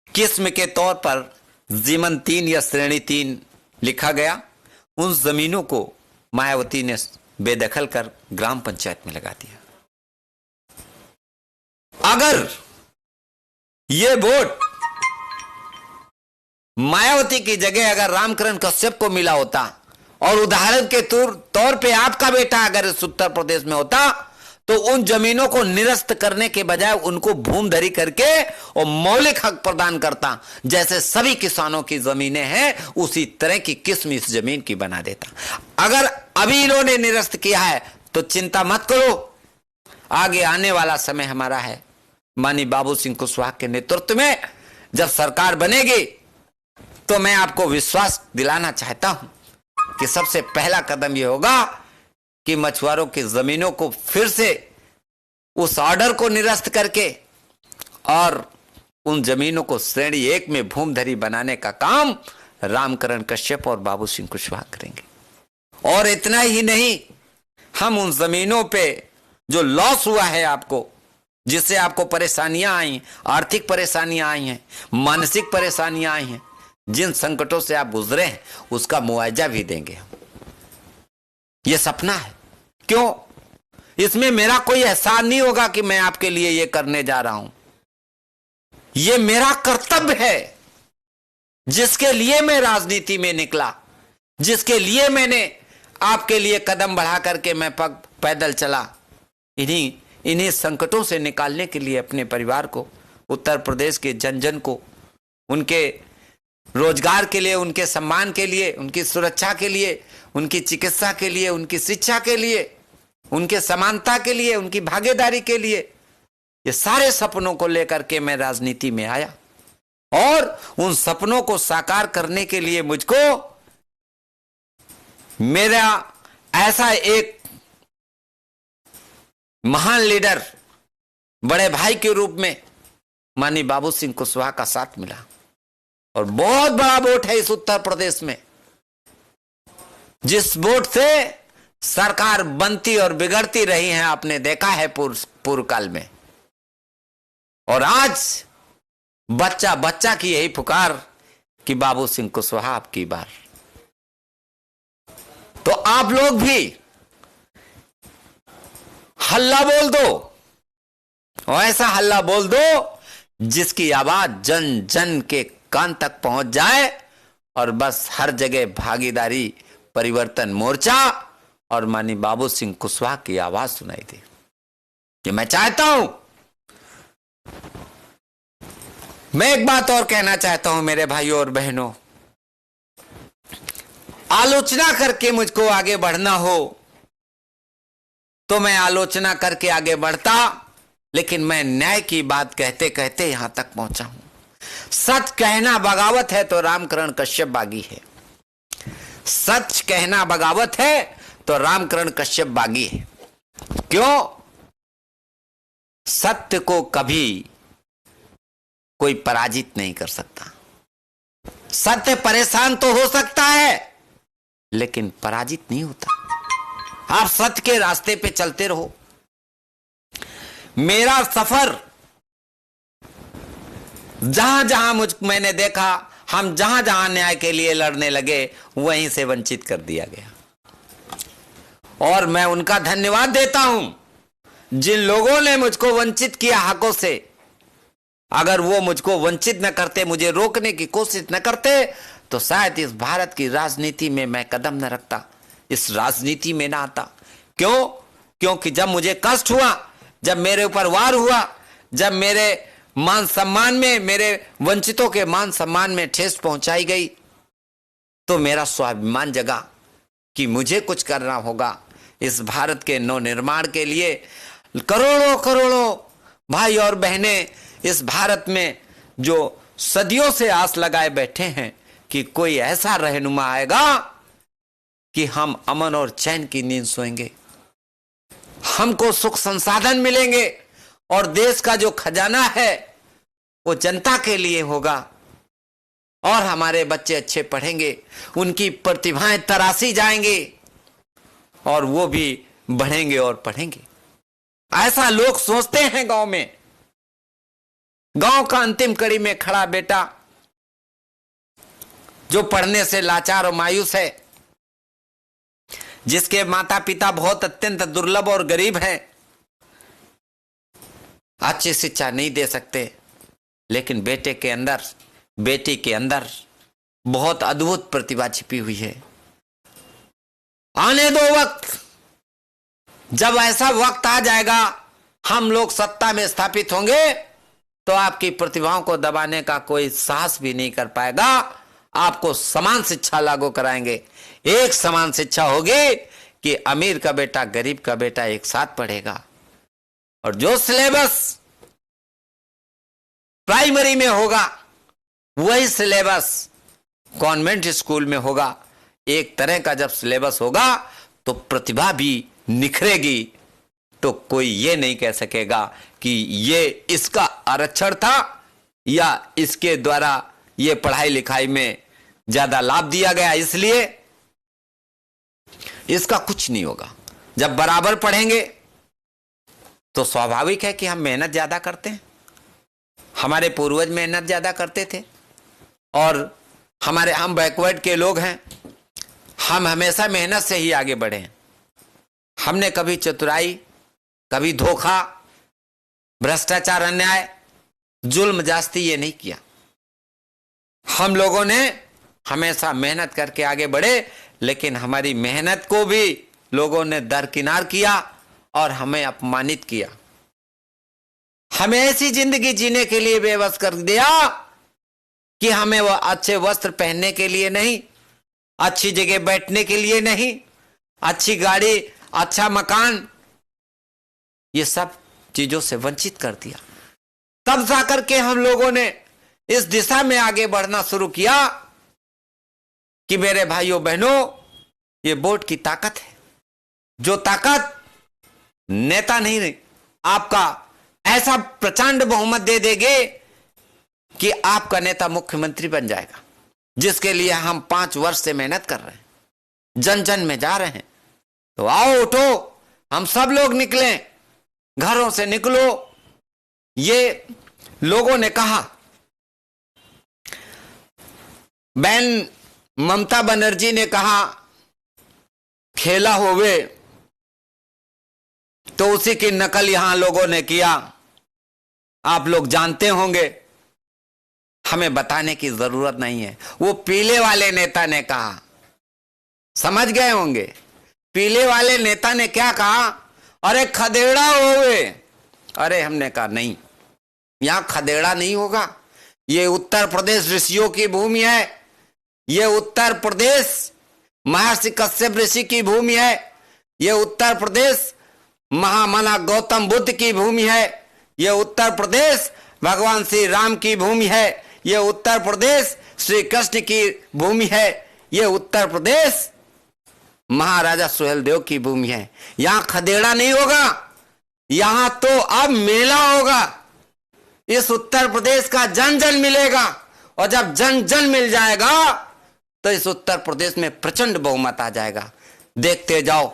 किस्म के तौर पर जीवन 3 या श्रेणी 3 लिखा गया, उन जमीनों को मायावती ने बेदखल कर ग्राम पंचायत में लगा दिया। अगर ये वोट मायावती की जगह अगर रामकरण कश्यप को मिला होता और उदाहरण के तौर पे आपका बेटा अगर इस उत्तर प्रदेश में होता तो उन जमीनों को निरस्त करने के बजाय उनको भूमधरी करके और मौलिक हक प्रदान करता। जैसे सभी किसानों की जमीनें हैं उसी तरह की किस्म इस जमीन की बना देता। अगर अभी इन्होंने निरस्त किया है तो चिंता मत करो, आगे आने वाला समय हमारा है। माननीय बाबू सिंह कुशवाहा के नेतृत्व में जब सरकार बनेगी तो मैं आपको विश्वास दिलाना चाहता हूं कि सबसे पहला कदम यह होगा कि मछुआरों की जमीनों को फिर से उस ऑर्डर को निरस्त करके और उन जमीनों को श्रेणी 1 में भूमधरी बनाने का काम रामकरण कश्यप और बाबू सिंह कुशवाहा करेंगे। और इतना ही नहीं, हम उन जमीनों पे जो लॉस हुआ है आपको, जिससे आपको परेशानियां आई, आर्थिक परेशानियां आई हैं, मानसिक परेशानियां आई हैं, जिन संकटों से आप गुजरे हैं उसका मुआवजा भी देंगे। यह सपना है। क्यों? इसमें मेरा कोई एहसान नहीं होगा कि मैं आपके लिए यह करने जा रहा हूं। यह मेरा कर्तव्य है, जिसके लिए मैं राजनीति में निकला, जिसके लिए मैंने आपके लिए कदम बढ़ा करके मैं पैदल चला। इन्हीं संकटों से निकालने के लिए अपने परिवार को, उत्तर प्रदेश के जन जन को, उनके रोजगार के लिए, उनके सम्मान के लिए, उनकी सुरक्षा के लिए, उनकी चिकित्सा के लिए, उनकी शिक्षा के लिए, उनके समानता के लिए, उनकी भागीदारी के लिए, ये सारे सपनों को लेकर के मैं राजनीति में आया। और उन सपनों को साकार करने के लिए मुझको मेरा ऐसा एक महान लीडर, बड़े भाई के रूप में माननीय बाबू सिंह कुशवाहा का साथ मिला। और बहुत बड़ा वोट है इस उत्तर प्रदेश में, जिस वोट से सरकार बनती और बिगड़ती रही है, आपने देखा है पूर्व काल में। और आज बच्चा बच्चा की यही पुकार कि बाबू सिंह कुशवाहा आपकी बार। तो आप लोग भी हल्ला बोल दो, और ऐसा हल्ला बोल दो जिसकी आवाज जन जन के कान तक पहुंच जाए, और बस हर जगह भागीदारी परिवर्तन मोर्चा और माननीय बाबू सिंह कुशवाहा की आवाज सुनाई दे। ये मैं चाहता हूं। मैं एक बात और कहना चाहता हूं मेरे भाइयों और बहनों, आलोचना करके मुझको आगे बढ़ना हो तो मैं आलोचना करके आगे बढ़ता, लेकिन मैं न्याय की बात कहते कहते यहां तक पहुंचा हूं। सच कहना बगावत है तो रामकरण कश्यप बागी है। सच कहना बगावत है तो रामकरण कश्यप बागी है। क्यों? सत्य को कभी कोई पराजित नहीं कर सकता। सत्य परेशान तो हो सकता है, लेकिन पराजित नहीं होता। आप सत्य के रास्ते पे चलते रहो। मेरा सफर जहां जहां मैंने देखा, हम जहां जहां न्याय के लिए लड़ने लगे वहीं से वंचित कर दिया गया। और मैं उनका धन्यवाद देता हूं जिन लोगों ने मुझको वंचित किया हकों से। अगर वो मुझको वंचित न करते, मुझे रोकने की कोशिश न करते, तो शायद इस भारत की राजनीति में मैं कदम न रखता, इस राजनीति में ना आता। क्यों? क्योंकि जब मुझे कष्ट हुआ, जब मेरे ऊपर वार हुआ, जब मेरे मान सम्मान में, मेरे वंचितों के मान सम्मान में ठेस पहुंचाई गई, तो मेरा स्वाभिमान जगा कि मुझे कुछ करना होगा इस भारत के नवनिर्माण के लिए। करोड़ों करोड़ों भाई और बहनें इस भारत में जो सदियों से आस लगाए बैठे हैं कि कोई ऐसा रहनुमा आएगा कि हम अमन और चैन की नींद सोएंगे, हमको सुख संसाधन मिलेंगे, और देश का जो खजाना है वो जनता के लिए होगा, और हमारे बच्चे अच्छे पढ़ेंगे, उनकी प्रतिभाएं तराशी जाएंगी, और वो भी बढ़ेंगे और पढ़ेंगे। ऐसा लोग सोचते हैं गांव में। गांव का अंतिम कड़ी में खड़ा बेटा जो पढ़ने से लाचार और मायूस है, जिसके माता पिता बहुत अत्यंत दुर्लभ और गरीब हैं, अच्छी शिक्षा नहीं दे सकते, लेकिन बेटे के अंदर, बेटी के अंदर बहुत अद्भुत प्रतिभा छिपी हुई है। आने दो वक्त, जब ऐसा वक्त आ जाएगा हम लोग सत्ता में स्थापित होंगे तो आपकी प्रतिभाओं को दबाने का कोई साहस भी नहीं कर पाएगा। आपको समान शिक्षा लागू कराएंगे। एक समान शिक्षा होगी कि अमीर का बेटा गरीब का बेटा एक साथ पढ़ेगा, और जो सिलेबस प्राइमरी में होगा वही सिलेबस कॉन्वेंट स्कूल में होगा। एक तरह का जब सिलेबस होगा तो प्रतिभा भी निखरेगी, तो कोई ये नहीं कह सकेगा कि ये इसका आरक्षण था या इसके द्वारा ये पढ़ाई लिखाई में ज्यादा लाभ दिया गया इसलिए। इसका कुछ नहीं होगा। जब बराबर पढ़ेंगे तो स्वाभाविक है कि हम मेहनत ज्यादा करते हैं। हमारे पूर्वज मेहनत ज्यादा करते थे और हम बैकवर्ड के लोग हैं। हम हमेशा मेहनत से ही आगे बढ़े हैं। हमने कभी चतुराई, कभी धोखा, भ्रष्टाचार, अन्याय, जुल्म जास्ती ये नहीं किया। हम लोगों ने हमेशा मेहनत करके आगे बढ़े, लेकिन हमारी मेहनत को भी लोगों ने दरकिनार किया और हमें अपमानित किया। हमें ऐसी जिंदगी जीने के लिए बेबस कर दिया कि हमें वो अच्छे वस्त्र पहनने के लिए नहीं, अच्छी जगह बैठने के लिए नहीं, अच्छी गाड़ी, अच्छा मकान, ये सब चीजों से वंचित कर दिया। तब जाकर के हम लोगों ने इस दिशा में आगे बढ़ना शुरू किया कि मेरे भाइयों बहनों, ये वोट की ताकत है। जो ताकत नेता नहीं आपका ऐसा प्रचंड बहुमत दे देगे कि आपका नेता मुख्यमंत्री बन जाएगा, जिसके लिए हम 5 वर्ष से मेहनत कर रहे हैं, जन जन में जा रहे हैं। तो आओ उठो, हम सब लोग निकलें, घरों से निकलो। ये लोगों ने कहा, बहन ममता बनर्जी ने कहा खेला होवे, तो उसी की नकल यहां लोगों ने किया। आप लोग जानते होंगे, हमें बताने की जरूरत नहीं है। वो पीले वाले नेता ने कहा, समझ गए होंगे, पीले वाले नेता ने क्या कहा, अरे खदेड़ा होवे। अरे हमने कहा नहीं, यहां खदेड़ा नहीं होगा। ये उत्तर प्रदेश ऋषियों की भूमि है, ये उत्तर प्रदेश महर्षि कश्यप ऋषि की भूमि है, ये उत्तर प्रदेश महामना गौतम बुद्ध की भूमि है, ये उत्तर प्रदेश भगवान श्री राम की भूमि है, ये उत्तर प्रदेश श्री कृष्ण की भूमि है, ये उत्तर प्रदेश महाराजा सुहेलदेव की भूमि है। यहां खदेड़ा नहीं होगा, यहां तो अब मेला होगा। इस उत्तर प्रदेश का जन जन मिलेगा, और जब जन जन मिल जाएगा तो इस उत्तर प्रदेश में प्रचंड बहुमत आ जाएगा। देखते जाओ,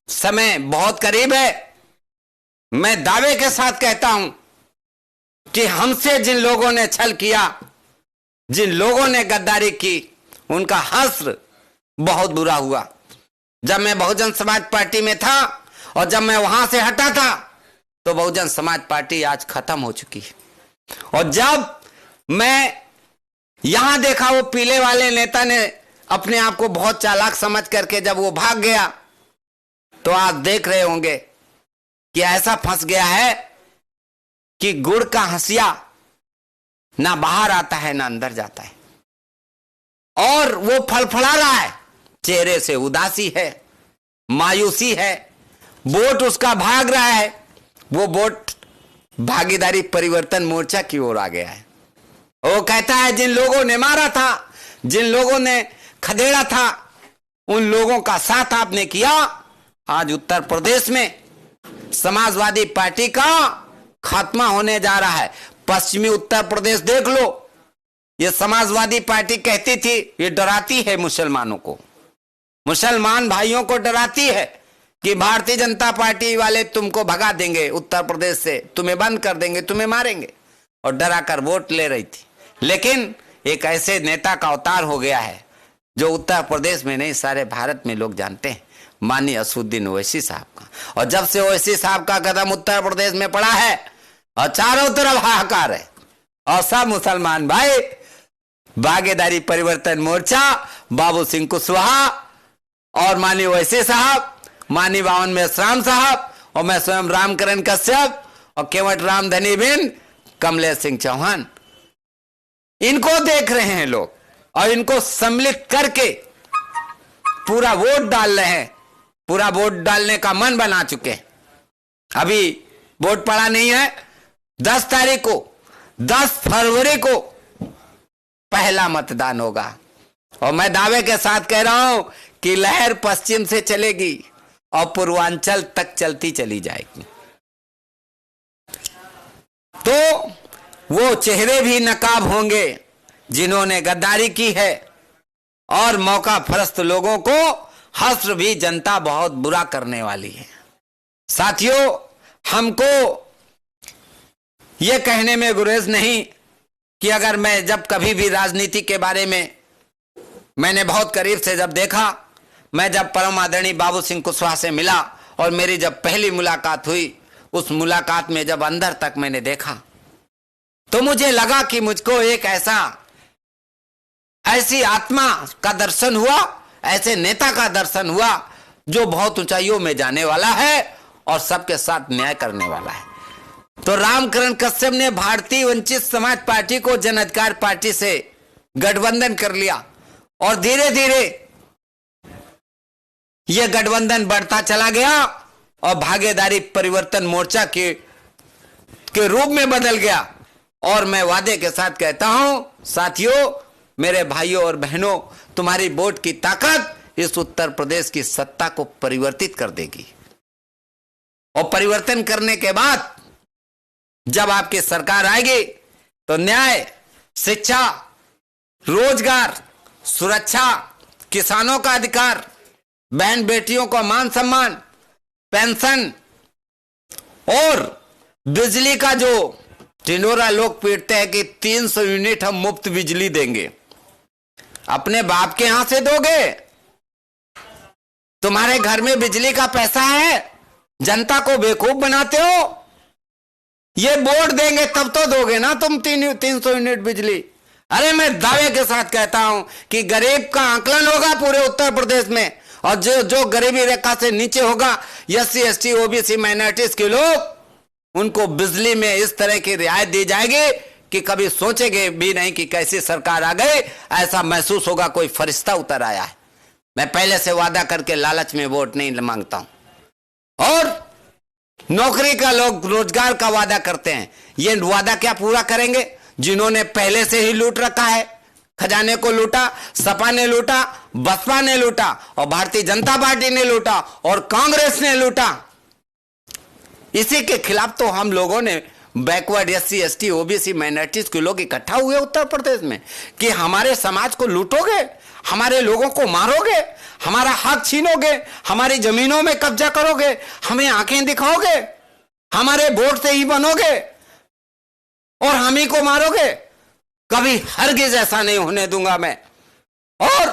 समय बहुत करीब है। मैं दावे के साथ कहता हूं कि हमसे जिन लोगों ने छल किया, जिन लोगों ने गद्दारी की, उनका हश्र बहुत बुरा हुआ। जब मैं बहुजन समाज पार्टी में था और जब मैं वहां से हटा था, तो बहुजन समाज पार्टी आज खत्म हो चुकी है। और जब मैं यहां देखा, वो पीले वाले नेता ने अपने आप को बहुत चालाक समझ करके जब वो भाग गया, तो आज देख रहे होंगे कि ऐसा फंस गया है कि गुड़ का हंसिया ना बाहर आता है ना अंदर जाता है, और वो फड़फड़ा रहा है, चेहरे से उदासी है, मायूसी है, वोट उसका भाग रहा है। वो वोट भागीदारी परिवर्तन मोर्चा की ओर आ गया है। वो कहता है जिन लोगों ने मारा था, जिन लोगों ने खदेड़ा था, उन लोगों का साथ आपने किया। आज उत्तर प्रदेश में समाजवादी पार्टी का खात्मा होने जा रहा है। पश्चिमी उत्तर प्रदेश देख लो, ये समाजवादी पार्टी कहती थी, ये डराती है मुसलमानों को, मुसलमान भाइयों को डराती है कि भारतीय जनता पार्टी वाले तुमको भगा देंगे उत्तर प्रदेश से, तुम्हें बंद कर देंगे, तुम्हें मारेंगे, और डरा कर वोट ले रही थी। लेकिन एक ऐसे नेता का अवतार हो गया है जो उत्तर प्रदेश में नहीं सारे भारत में लोग जानते हैं, माननीय असदुद्दीन ओवैसी साहब का। और जब से ओवैसी साहब का कदम उत्तर प्रदेश में पड़ा है और चारों तरफ हाहाकार है, और सब मुसलमान भाई भागीदारी परिवर्तन मोर्चा, बाबू सिंह कुशवाहा और माननीय ओवैसी साहब, माननीय बावन मेश्राम साहब, और मैं स्वयं रामकरण कश्यप और केवट राम धनी बिन कमलेश सिंह चौहान, इनको देख रहे हैं लोग और इनको सम्मिलित करके पूरा वोट डाल रहे हैं, पूरा वोट डालने का मन बना चुके हैं। अभी वोट पड़ा नहीं है, 10 तारीख को, 10 फरवरी को पहला मतदान होगा और मैं दावे के साथ कह रहा हूं कि लहर पश्चिम से चलेगी और पूर्वांचल तक चलती चली जाएगी। तो वो चेहरे भी नकाब होंगे जिन्होंने गद्दारी की है और मौका फरस्त लोगों को हश्र भी जनता बहुत बुरा करने वाली है। साथियों, हमको यह कहने में गुरेज नहीं कि अगर मैं जब कभी भी राजनीति के बारे में मैंने बहुत करीब से जब देखा, मैं जब परम आदरणीय बाबू सिंह कुशवाहा से मिला और मेरी जब पहली मुलाकात हुई, उस मुलाकात में जब अंदर तक मैंने देखा तो मुझे लगा कि मुझको एक ऐसी आत्मा का दर्शन हुआ, ऐसे नेता का दर्शन हुआ जो बहुत ऊंचाइयों में जाने वाला है और सबके साथ न्याय करने वाला है। तो रामकरण कश्यप ने भारतीय वंचित समाज पार्टी को जन अधिकार पार्टी से गठबंधन कर लिया और धीरे धीरे यह गठबंधन बढ़ता चला गया और भागीदारी परिवर्तन मोर्चा के रूप में बदल गया। और मैं वादे के साथ कहता हूं, साथियों, मेरे भाइयों और बहनों, तुम्हारी वोट की ताकत इस उत्तर प्रदेश की सत्ता को परिवर्तित कर देगी और परिवर्तन करने के बाद जब आपकी सरकार आएगी तो न्याय, शिक्षा, रोजगार, सुरक्षा, किसानों का अधिकार, बहन बेटियों का मान सम्मान, पेंशन और बिजली का जो टिंडोरा लोग पीटते हैं कि 300 यूनिट हम मुफ्त बिजली देंगे, अपने बाप के यहां से दोगे? तुम्हारे घर में बिजली का पैसा है, जनता को बेवकूफ बनाते हो। ये वोट देंगे तब तो दोगे ना तुम 300 यूनिट बिजली। अरे मैं दावे के साथ कहता हूं कि गरीब का आकलन होगा पूरे उत्तर प्रदेश में और जो गरीबी रेखा से नीचे होगा, एससी, एसटी, ओबीसी, माइनॉरिटीज के लोग, उनको बिजली में इस तरह की रियायत दी जाएगी कि कभी सोचेंगे भी नहीं कि कैसी सरकार आ गई। ऐसा महसूस होगा कोई फरिश्ता उतर आया है। मैं पहले से वादा करके लालच में वोट नहीं मांगता हूं। और नौकरी का लोग रोजगार का वादा करते हैं, ये वादा क्या पूरा करेंगे? जिन्होंने पहले से ही लूट रखा है, खजाने को लूटा, सपा ने लूटा, बसपा ने लूटा और भारतीय जनता पार्टी ने लूटा और कांग्रेस ने लूटा। इसी के खिलाफ तो हम लोगों ने backward, SC, ST, OBC, minorities के लोग इकट्ठा हुए उत्तर प्रदेश में कि हमारे समाज को लूटोगे, हमारे लोगों को मारोगे, हमारा हक छीनोगे, हमारी जमीनों में कब्जा करोगे, हमें आंखें दिखाओगे, हमारे वोट से ही बनोगे और हम ही को मारोगे। कभी हरगिज ऐसा नहीं होने दूंगा मैं। और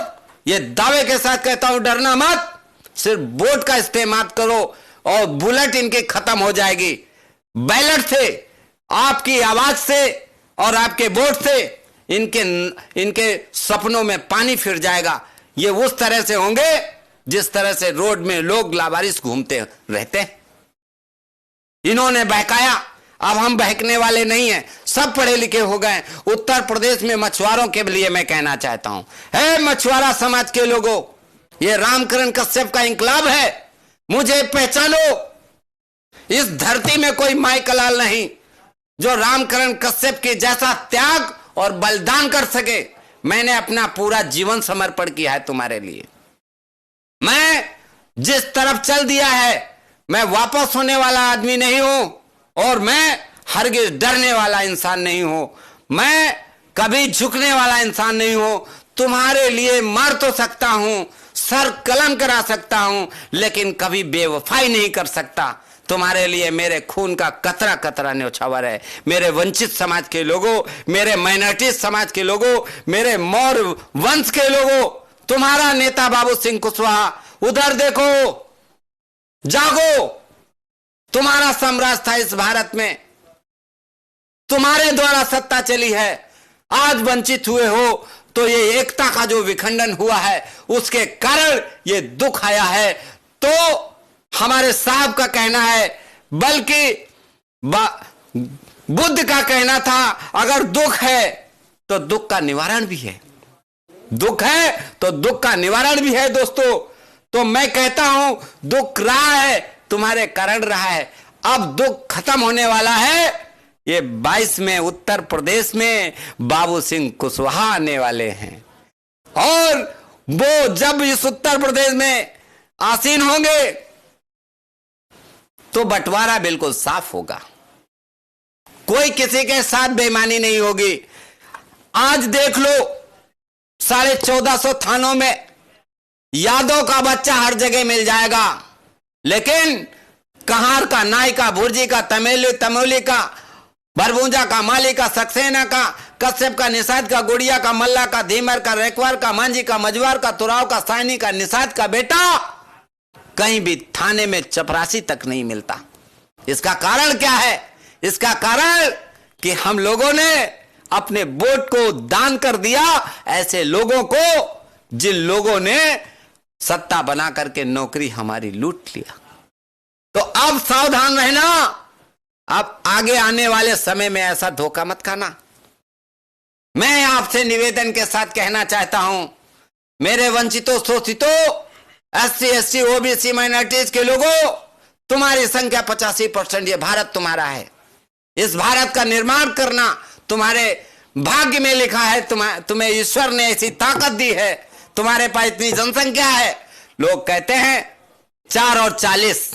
ये दावे के साथ कहता हूं, डरना मत, सिर्फ वोट का इस्तेमाल करो और बुलेट इनकी खत्म हो जाएगी। बैलेट से, आपकी आवाज से और आपके वोट से इनके सपनों में पानी फिर जाएगा। ये उस तरह से होंगे जिस तरह से रोड में लोग लावारिस घूमते रहते हैं। इन्होंने बहकाया, अब हम बहकने वाले नहीं हैं, सब पढ़े लिखे हो गए। उत्तर प्रदेश में मछुआरों के लिए मैं कहना चाहता हूं, है मछुआरा समाज के लोगों, ये रामकरण कश्यप का इंकलाब है, मुझे पहचानो। इस धरती में कोई माइकलाल नहीं जो रामकरण कश्यप के जैसा त्याग और बलिदान कर सके। मैंने अपना पूरा जीवन समर्पण किया है तुम्हारे लिए। मैं जिस तरफ चल दिया है, मैं वापस होने वाला आदमी नहीं हूं और मैं हरगिज डरने वाला इंसान नहीं हूं। मैं कभी झुकने वाला इंसान नहीं हूं। तुम्हारे लिए मर तो सकता हूं, सर कलम करा सकता हूं, लेकिन कभी बेवफाई नहीं कर सकता। तुम्हारे लिए मेरे खून का कतरा कतरा न्योछावर है। मेरे वंचित समाज के लोगों, मेरे माइनॉरिटी समाज के लोगों, मेरे मौर्य वंश के लोगों, तुम्हारा नेता बाबू सिंह कुशवाहा, उधर देखो, जागो। तुम्हारा साम्राज्य था इस भारत में, तुम्हारे द्वारा सत्ता चली है। आज वंचित हुए हो तो ये एकता का जो विखंडन हुआ है उसके कारण ये दुख आया है। तो हमारे साहब का कहना है, बल्कि बुद्ध का कहना था, अगर दुख है तो दुख का निवारण भी है, दुख है तो दुख का निवारण भी है दोस्तों। तो मैं कहता हूं दुख रहा है तुम्हारे कारण रहा है, अब दुख खत्म होने वाला है। ये 22 में उत्तर प्रदेश में बाबू सिंह कुशवाहा आने वाले हैं और वो जब इस उत्तर प्रदेश में आसीन होंगे तो बंटवारा बिल्कुल साफ होगा, कोई किसी के साथ बेईमानी नहीं होगी। आज देख लो 1450 थानों में यादव का बच्चा हर जगह मिल जाएगा, लेकिन कहार का, नाई का, भुर्जी का, तमोली का, बरबूंजा का, माली का, सक्सेना का, कश्यप का, निषाद का, गुड़िया का, मल्ला का, धीमर का, रेकवार का, मांझी का, मजवार का, तुराव का, साइनी का, निषाद का बेटा कहीं भी थाने में चपरासी तक नहीं मिलता। इसका कारण क्या है? इसका कारण कि हम लोगों ने अपने वोट को दान कर दिया ऐसे लोगों को जिन लोगों ने सत्ता बना करके नौकरी हमारी लूट लिया। तो अब सावधान रहना, अब आगे आने वाले समय में ऐसा धोखा मत खाना। मैं आपसे निवेदन के साथ कहना चाहता हूं, मेरे वंचितों, शोषितों, SC, ST, OBC माइनॉरिटीज के लोगों, तुम्हारी संख्या 85%, ये भारत तुम्हारा है। इस भारत का निर्माण करना तुम्हारे भाग्य में लिखा है। तुम्हें ईश्वर ने ऐसी ताकत दी है, तुम्हारे पास इतनी जनसंख्या है। लोग कहते हैं 4 और 40,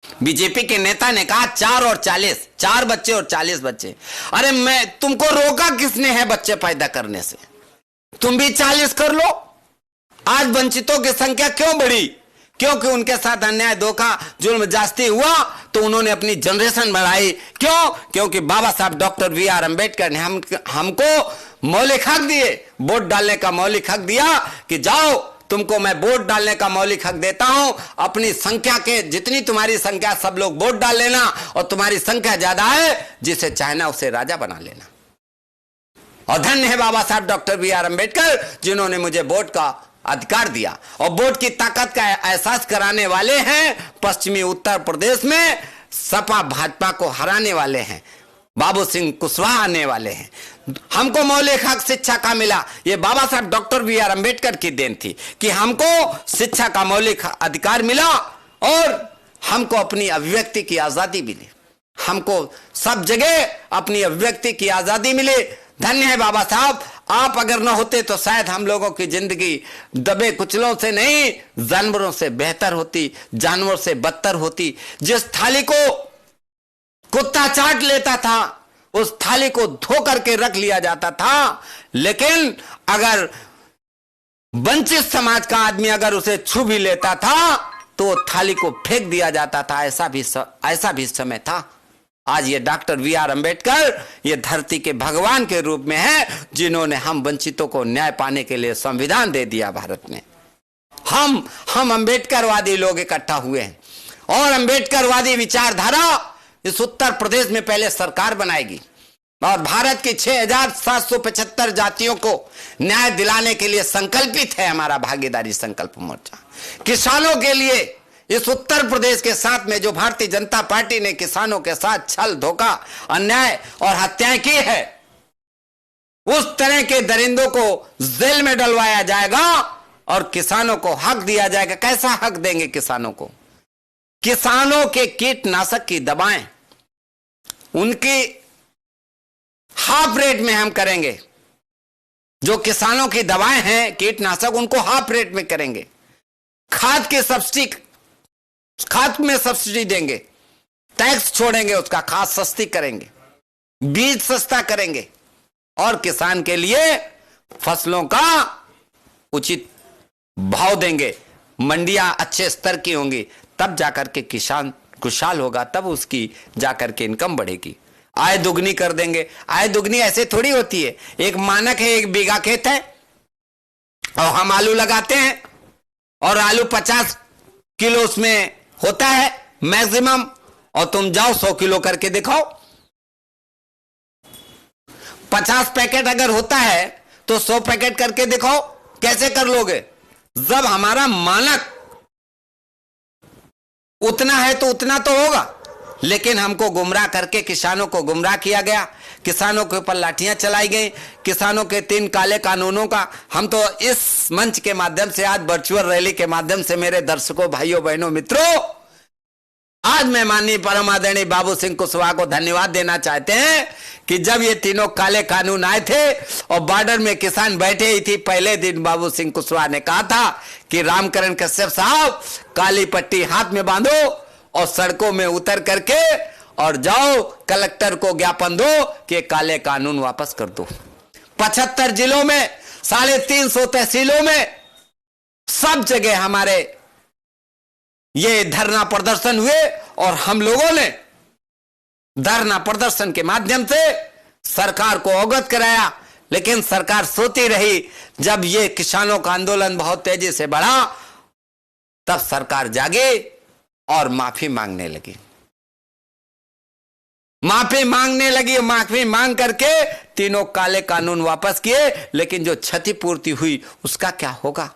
बीजेपी के नेता ने कहा 4 और 40, 4 बच्चे और 40 बच्चे। अरे मैं तुमको रोका किसने है बच्चे पैदा करने से? तुम भी 40 कर लो। आज वंचितों की संख्या क्यों बढ़ी? क्योंकि उनके साथ अन्याय, धोखा, जुल्म जास्ती हुआ तो उन्होंने अपनी जनरेशन बढ़ाई। क्यों? क्योंकि बाबा साहब डॉक्टर BR अम्बेडकर ने हमको मौलिक हक दिए, वोट डालने का मौलिक हक दिया कि जाओ तुमको मैं वोट डालने का मौलिक हक देता हूं, अपनी संख्या के जितनी तुम्हारी संख्या सब लोग वोट डाल लेना, और तुम्हारी संख्या ज्यादा है जिसे चाहना उसे राजा बना लेना। और धन्य है बाबा साहब डॉक्टर BR अम्बेडकर जिन्होंने मुझे वोट का अधिकार दिया और वोट की ताकत का एहसास कराने वाले हैं। पश्चिमी उत्तर प्रदेश में सपा भाजपा को हराने वाले हैं, बाबू सिंह कुशवाहा आने वाले हैं। हमको मौलिक हक शिक्षा का मिला, ये बाबा साहब डॉक्टर BR अम्बेडकर की देन थी कि हमको शिक्षा का मौलिक अधिकार मिला और हमको अपनी अभिव्यक्ति की आजादी मिली, हमको सब जगह अपनी अभिव्यक्ति की आजादी मिली। धन्य है बाबा साहब, आप अगर न होते तो शायद हम लोगों की जिंदगी दबे कुचलों से नहीं, जानवरों से बेहतर होती, जानवर से बदतर होती। जिस थाली को कुत्ता चाट लेता था उस थाली को धो करके रख लिया जाता था, लेकिन अगर वंचित समाज का आदमी अगर उसे छू भी लेता था तो थाली को फेंक दिया जाता था। ऐसा भी समय था। आज ये डॉक्टर BR अम्बेडकर ये धरती के भगवान के रूप में है जिन्होंने हम वंचितों को न्याय पाने के लिए संविधान दे दिया भारत में। हम अम्बेडकरवादी लोग इकट्ठा हुए हैं और अम्बेडकरवादी विचारधारा इस उत्तर प्रदेश में पहले सरकार बनाएगी और भारत की 6775 जातियों को न्याय दिलाने के लिए संकल्पित है हमारा भागीदारी संकल्प मोर्चा। किसानों के लिए इस उत्तर प्रदेश के साथ में जो भारतीय जनता पार्टी ने किसानों के साथ छल, धोखा, अन्याय और हत्याएं की है, उस तरह के दरिंदों को जेल में डलवाया जाएगा और किसानों को हक दिया जाएगा। कैसा हक देंगे किसानों को? किसानों के कीटनाशक की दवाएं उनकी हाफ रेट में हम करेंगे। जो किसानों की दवाएं हैं कीटनाशक, उनको हाफ रेट में करेंगे। खाद की सब्सिडी, खाद में सब्सिडी देंगे, टैक्स छोड़ेंगे, उसका खाद सस्ती करेंगे, बीज सस्ता करेंगे और किसान के लिए फसलों का उचित भाव देंगे। मंडियां अच्छे स्तर की होंगी, तब जाकर के किसान खुशहाल होगा, तब उसकी जाकर के इनकम बढ़ेगी। आय दुगनी कर देंगे। आय दुगनी ऐसे थोड़ी होती है। एक मानक है, 1 बीघा खेत है और हम आलू लगाते हैं और आलू 50 किलो उसमें होता है मैक्सिमम, और तुम जाओ 100 किलो करके दिखाओ। 50 पैकेट अगर होता है तो 100 पैकेट करके दिखाओ, कैसे कर लोगे? जब हमारा मानक उतना है तो उतना तो होगा, लेकिन हमको गुमराह करके किसानों को गुमराह किया गया, किसानों के ऊपर लाठियां चलाई गई, किसानों के 3 काले कानूनों का। हम तो इस मंच के माध्यम से, आज वर्चुअल रैली के माध्यम से मेरे दर्शकों, भाइयों बहनों, मित्रों, आज मैं माननीय परम आदरणीय बाबू सिंह कुशवाहा को धन्यवाद देना चाहते हैं कि जब ये तीनों काले कानून आए थे और बॉर्डर में किसान बैठे ही थी, पहले दिन बाबू सिंह कुशवाहा ने कहा था कि रामकरण कश्यप साहब, काली पट्टी हाथ में बांधो और सड़कों में उतर करके और जाओ, कलेक्टर को ज्ञापन दो कि काले कानून वापस कर दो। 75 जिलों में, 350 तहसीलों में, सब जगह हमारे ये धरना प्रदर्शन हुए और हम लोगों ने धरना प्रदर्शन के माध्यम से सरकार को अवगत कराया, लेकिन सरकार सोती रही। जब ये किसानों का आंदोलन बहुत तेजी से बढ़ा, तब सरकार जागी और माफी मांगने लगी। माफी मांग करके तीनों काले कानून वापस किए, लेकिन जो क्षतिपूर्ति हुई उसका क्या होगा?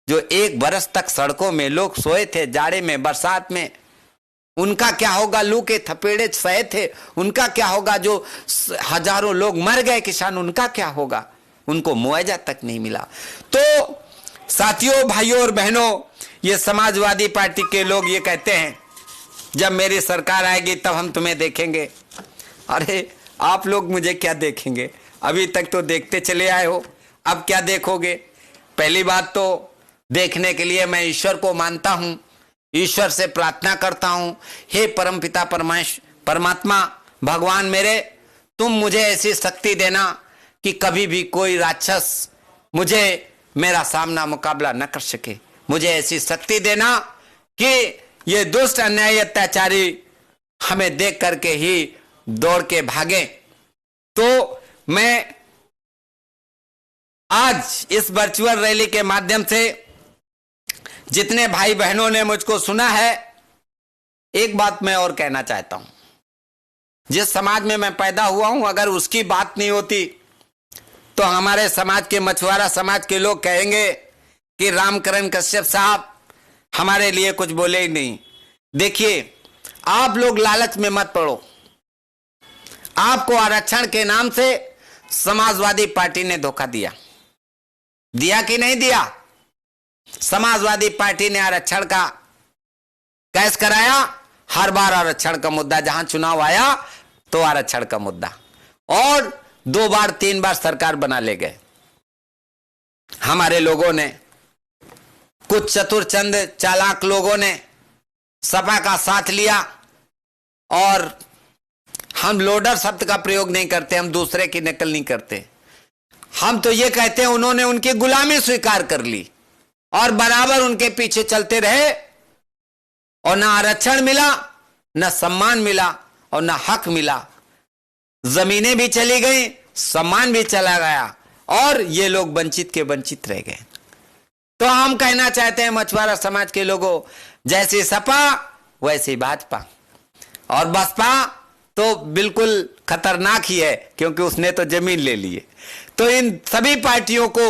जो 1 बरस तक सड़कों में लोग सोए थे, जाड़े में, बरसात में, उनका क्या होगा? लू के थपेड़े सहे थे, उनका क्या होगा? जो हजारों लोग मर गए किसान, उनका क्या होगा? उनको मुआवजा तक नहीं मिला। तो साथियों, भाइयों और बहनों, ये समाजवादी पार्टी के लोग ये कहते हैं जब मेरी सरकार आएगी तब हम तुम्हें देखेंगे। अरे आप लोग मुझे क्या देखेंगे? अभी तक तो देखते चले आए हो, अब क्या देखोगे? पहली बात तो देखने के लिए मैं ईश्वर को मानता हूं, ईश्वर से प्रार्थना करता हूं, हे परमपिता परमात्मा भगवान मेरे, तुम मुझे ऐसी शक्ति देना कि कभी भी कोई राक्षस मुझे मेरा सामना मुकाबला न कर सके। मुझे ऐसी शक्ति देना कि ये दुष्ट अन्यायी अत्याचारी हमें देख करके ही दौड़ के भागे। तो मैं आज इस वर्चुअल रैली के माध्यम से जितने भाई बहनों ने मुझको सुना है, एक बात मैं और कहना चाहता हूं। जिस समाज में मैं पैदा हुआ हूं, अगर उसकी बात नहीं होती तो हमारे समाज के, मछुआरा समाज के लोग कहेंगे कि रामकरण कश्यप साहब हमारे लिए कुछ बोले ही नहीं। देखिए, आप लोग लालच में मत पड़ो। आपको आरक्षण के नाम से समाजवादी पार्टी ने धोखा दिया कि नहीं दिया? समाजवादी पार्टी ने आरक्षण का कैस कराया। हर बार आरक्षण का मुद्दा, जहां चुनाव आया तो आरक्षण का मुद्दा, और 2 बार 3 बार सरकार बना ले गए। हमारे लोगों ने, कुछ चतुरचंद चालाक लोगों ने सपा का साथ लिया, और हम लोडर शब्द का प्रयोग नहीं करते, हम दूसरे की नकल नहीं करते। हम तो ये कहते हैं उन्होंने उनकी गुलामी स्वीकार कर ली और बराबर उनके पीछे चलते रहे, और ना आरक्षण मिला, ना सम्मान मिला, और ना हक मिला। जमीनें भी चली गई, सम्मान भी चला गया, और ये लोग वंचित के वंचित रह गए। तो हम कहना चाहते हैं मछुआरा समाज के लोगों, जैसे सपा वैसे भाजपा, और बसपा तो बिल्कुल खतरनाक ही है, क्योंकि उसने तो जमीन ले ली है। तो इन सभी पार्टियों को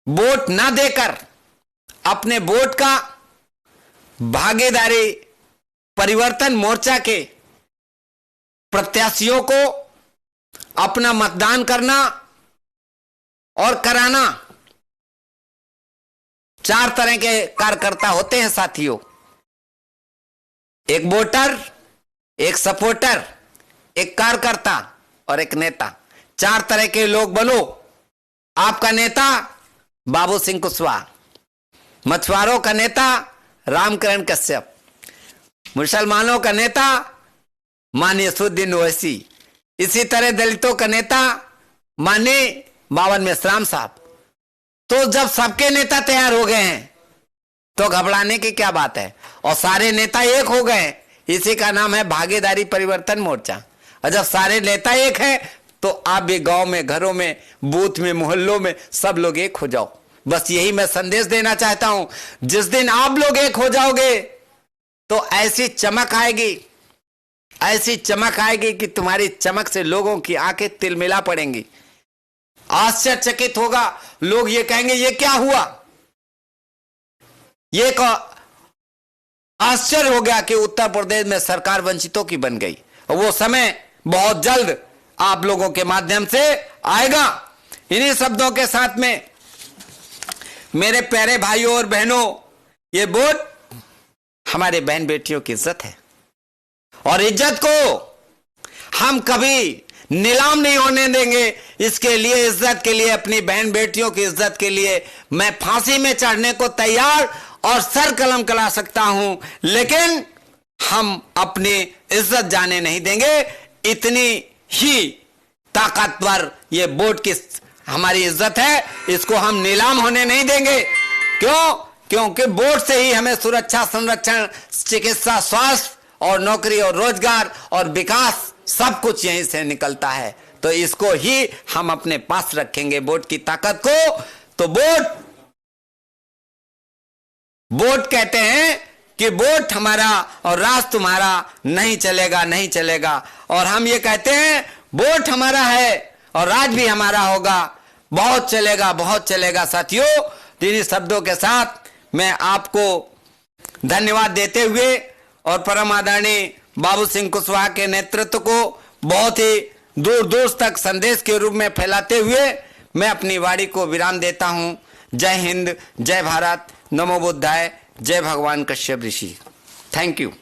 वोट ना देकर अपने वोट का भागीदारी परिवर्तन मोर्चा के प्रत्याशियों को अपना मतदान करना और कराना। 4 तरह के कार्यकर्ता होते हैं साथियों, एक वोटर, एक सपोर्टर, एक कार्यकर्ता और एक नेता। 4 तरह के लोग बनो। आपका नेता बाबू सिंह कुशवाहा, मछुआरों का नेता रामकरण कश्यप, मुसलमानों का नेता माननीय असदुद्दीन ओवैसी, इसी तरह दलितों का नेता माननीय बावन मेश्राम साहब। तो जब सबके नेता तैयार हो गए हैं तो घबराने की क्या बात है, और सारे नेता एक हो गए, इसी का नाम है भागीदारी परिवर्तन मोर्चा। और जब सारे नेता एक हैं तो आप भी गांव में, घरों में, बूथ में, मोहल्लों में सब लोग एक हो जाओ। बस यही मैं संदेश देना चाहता हूं। जिस दिन आप लोग एक हो जाओगे तो ऐसी चमक आएगी, ऐसी चमक आएगी कि तुम्हारी चमक से लोगों की आंखें तिलमिला पड़ेंगी। आश्चर्यचकित होगा, लोग ये कहेंगे ये क्या हुआ। ये आश्चर्य हो गया कि उत्तर प्रदेश में सरकार वंचितों की बन गई। वो समय बहुत जल्द आप लोगों के माध्यम से आएगा। इन्हीं शब्दों के साथ में मेरे प्यारे भाइयों और बहनों, ये वोट हमारे बहन बेटियों की इज्जत है और इज्जत को हम कभी नीलाम नहीं होने देंगे। इसके लिए, इज्जत के लिए, अपनी बहन बेटियों की इज्जत के लिए मैं फांसी में चढ़ने को तैयार और सर कलम कला सकता हूं, लेकिन हम अपनी इज्जत जाने नहीं देंगे। इतनी ही ताकतवर ये वोट की हमारी इज्जत है, इसको हम नीलाम होने नहीं देंगे। क्यों? क्योंकि वोट से ही हमें सुरक्षा, संरक्षण, चिकित्सा, स्वास्थ्य और नौकरी और रोजगार और विकास सब कुछ यहीं से निकलता है। तो इसको ही हम अपने पास रखेंगे, वोट की ताकत को। तो वोट कहते हैं कि वोट हमारा और राज तुम्हारा, नहीं चलेगा, नहीं चलेगा। और हम ये कहते हैं वोट हमारा है और राज भी हमारा होगा, बहुत चलेगा, बहुत चलेगा। साथियों, इन्हीं शब्दों के साथ मैं आपको धन्यवाद देते हुए और परम आदरणीय बाबू सिंह कुशवाहा के नेतृत्व को बहुत ही दूर दूर तक संदेश के रूप में फैलाते हुए मैं अपनी वाणी को विराम देता हूं। जय हिंद, जय भारत, नमो बुद्धाय, जय भगवान कश्यप ऋषि। Thank you.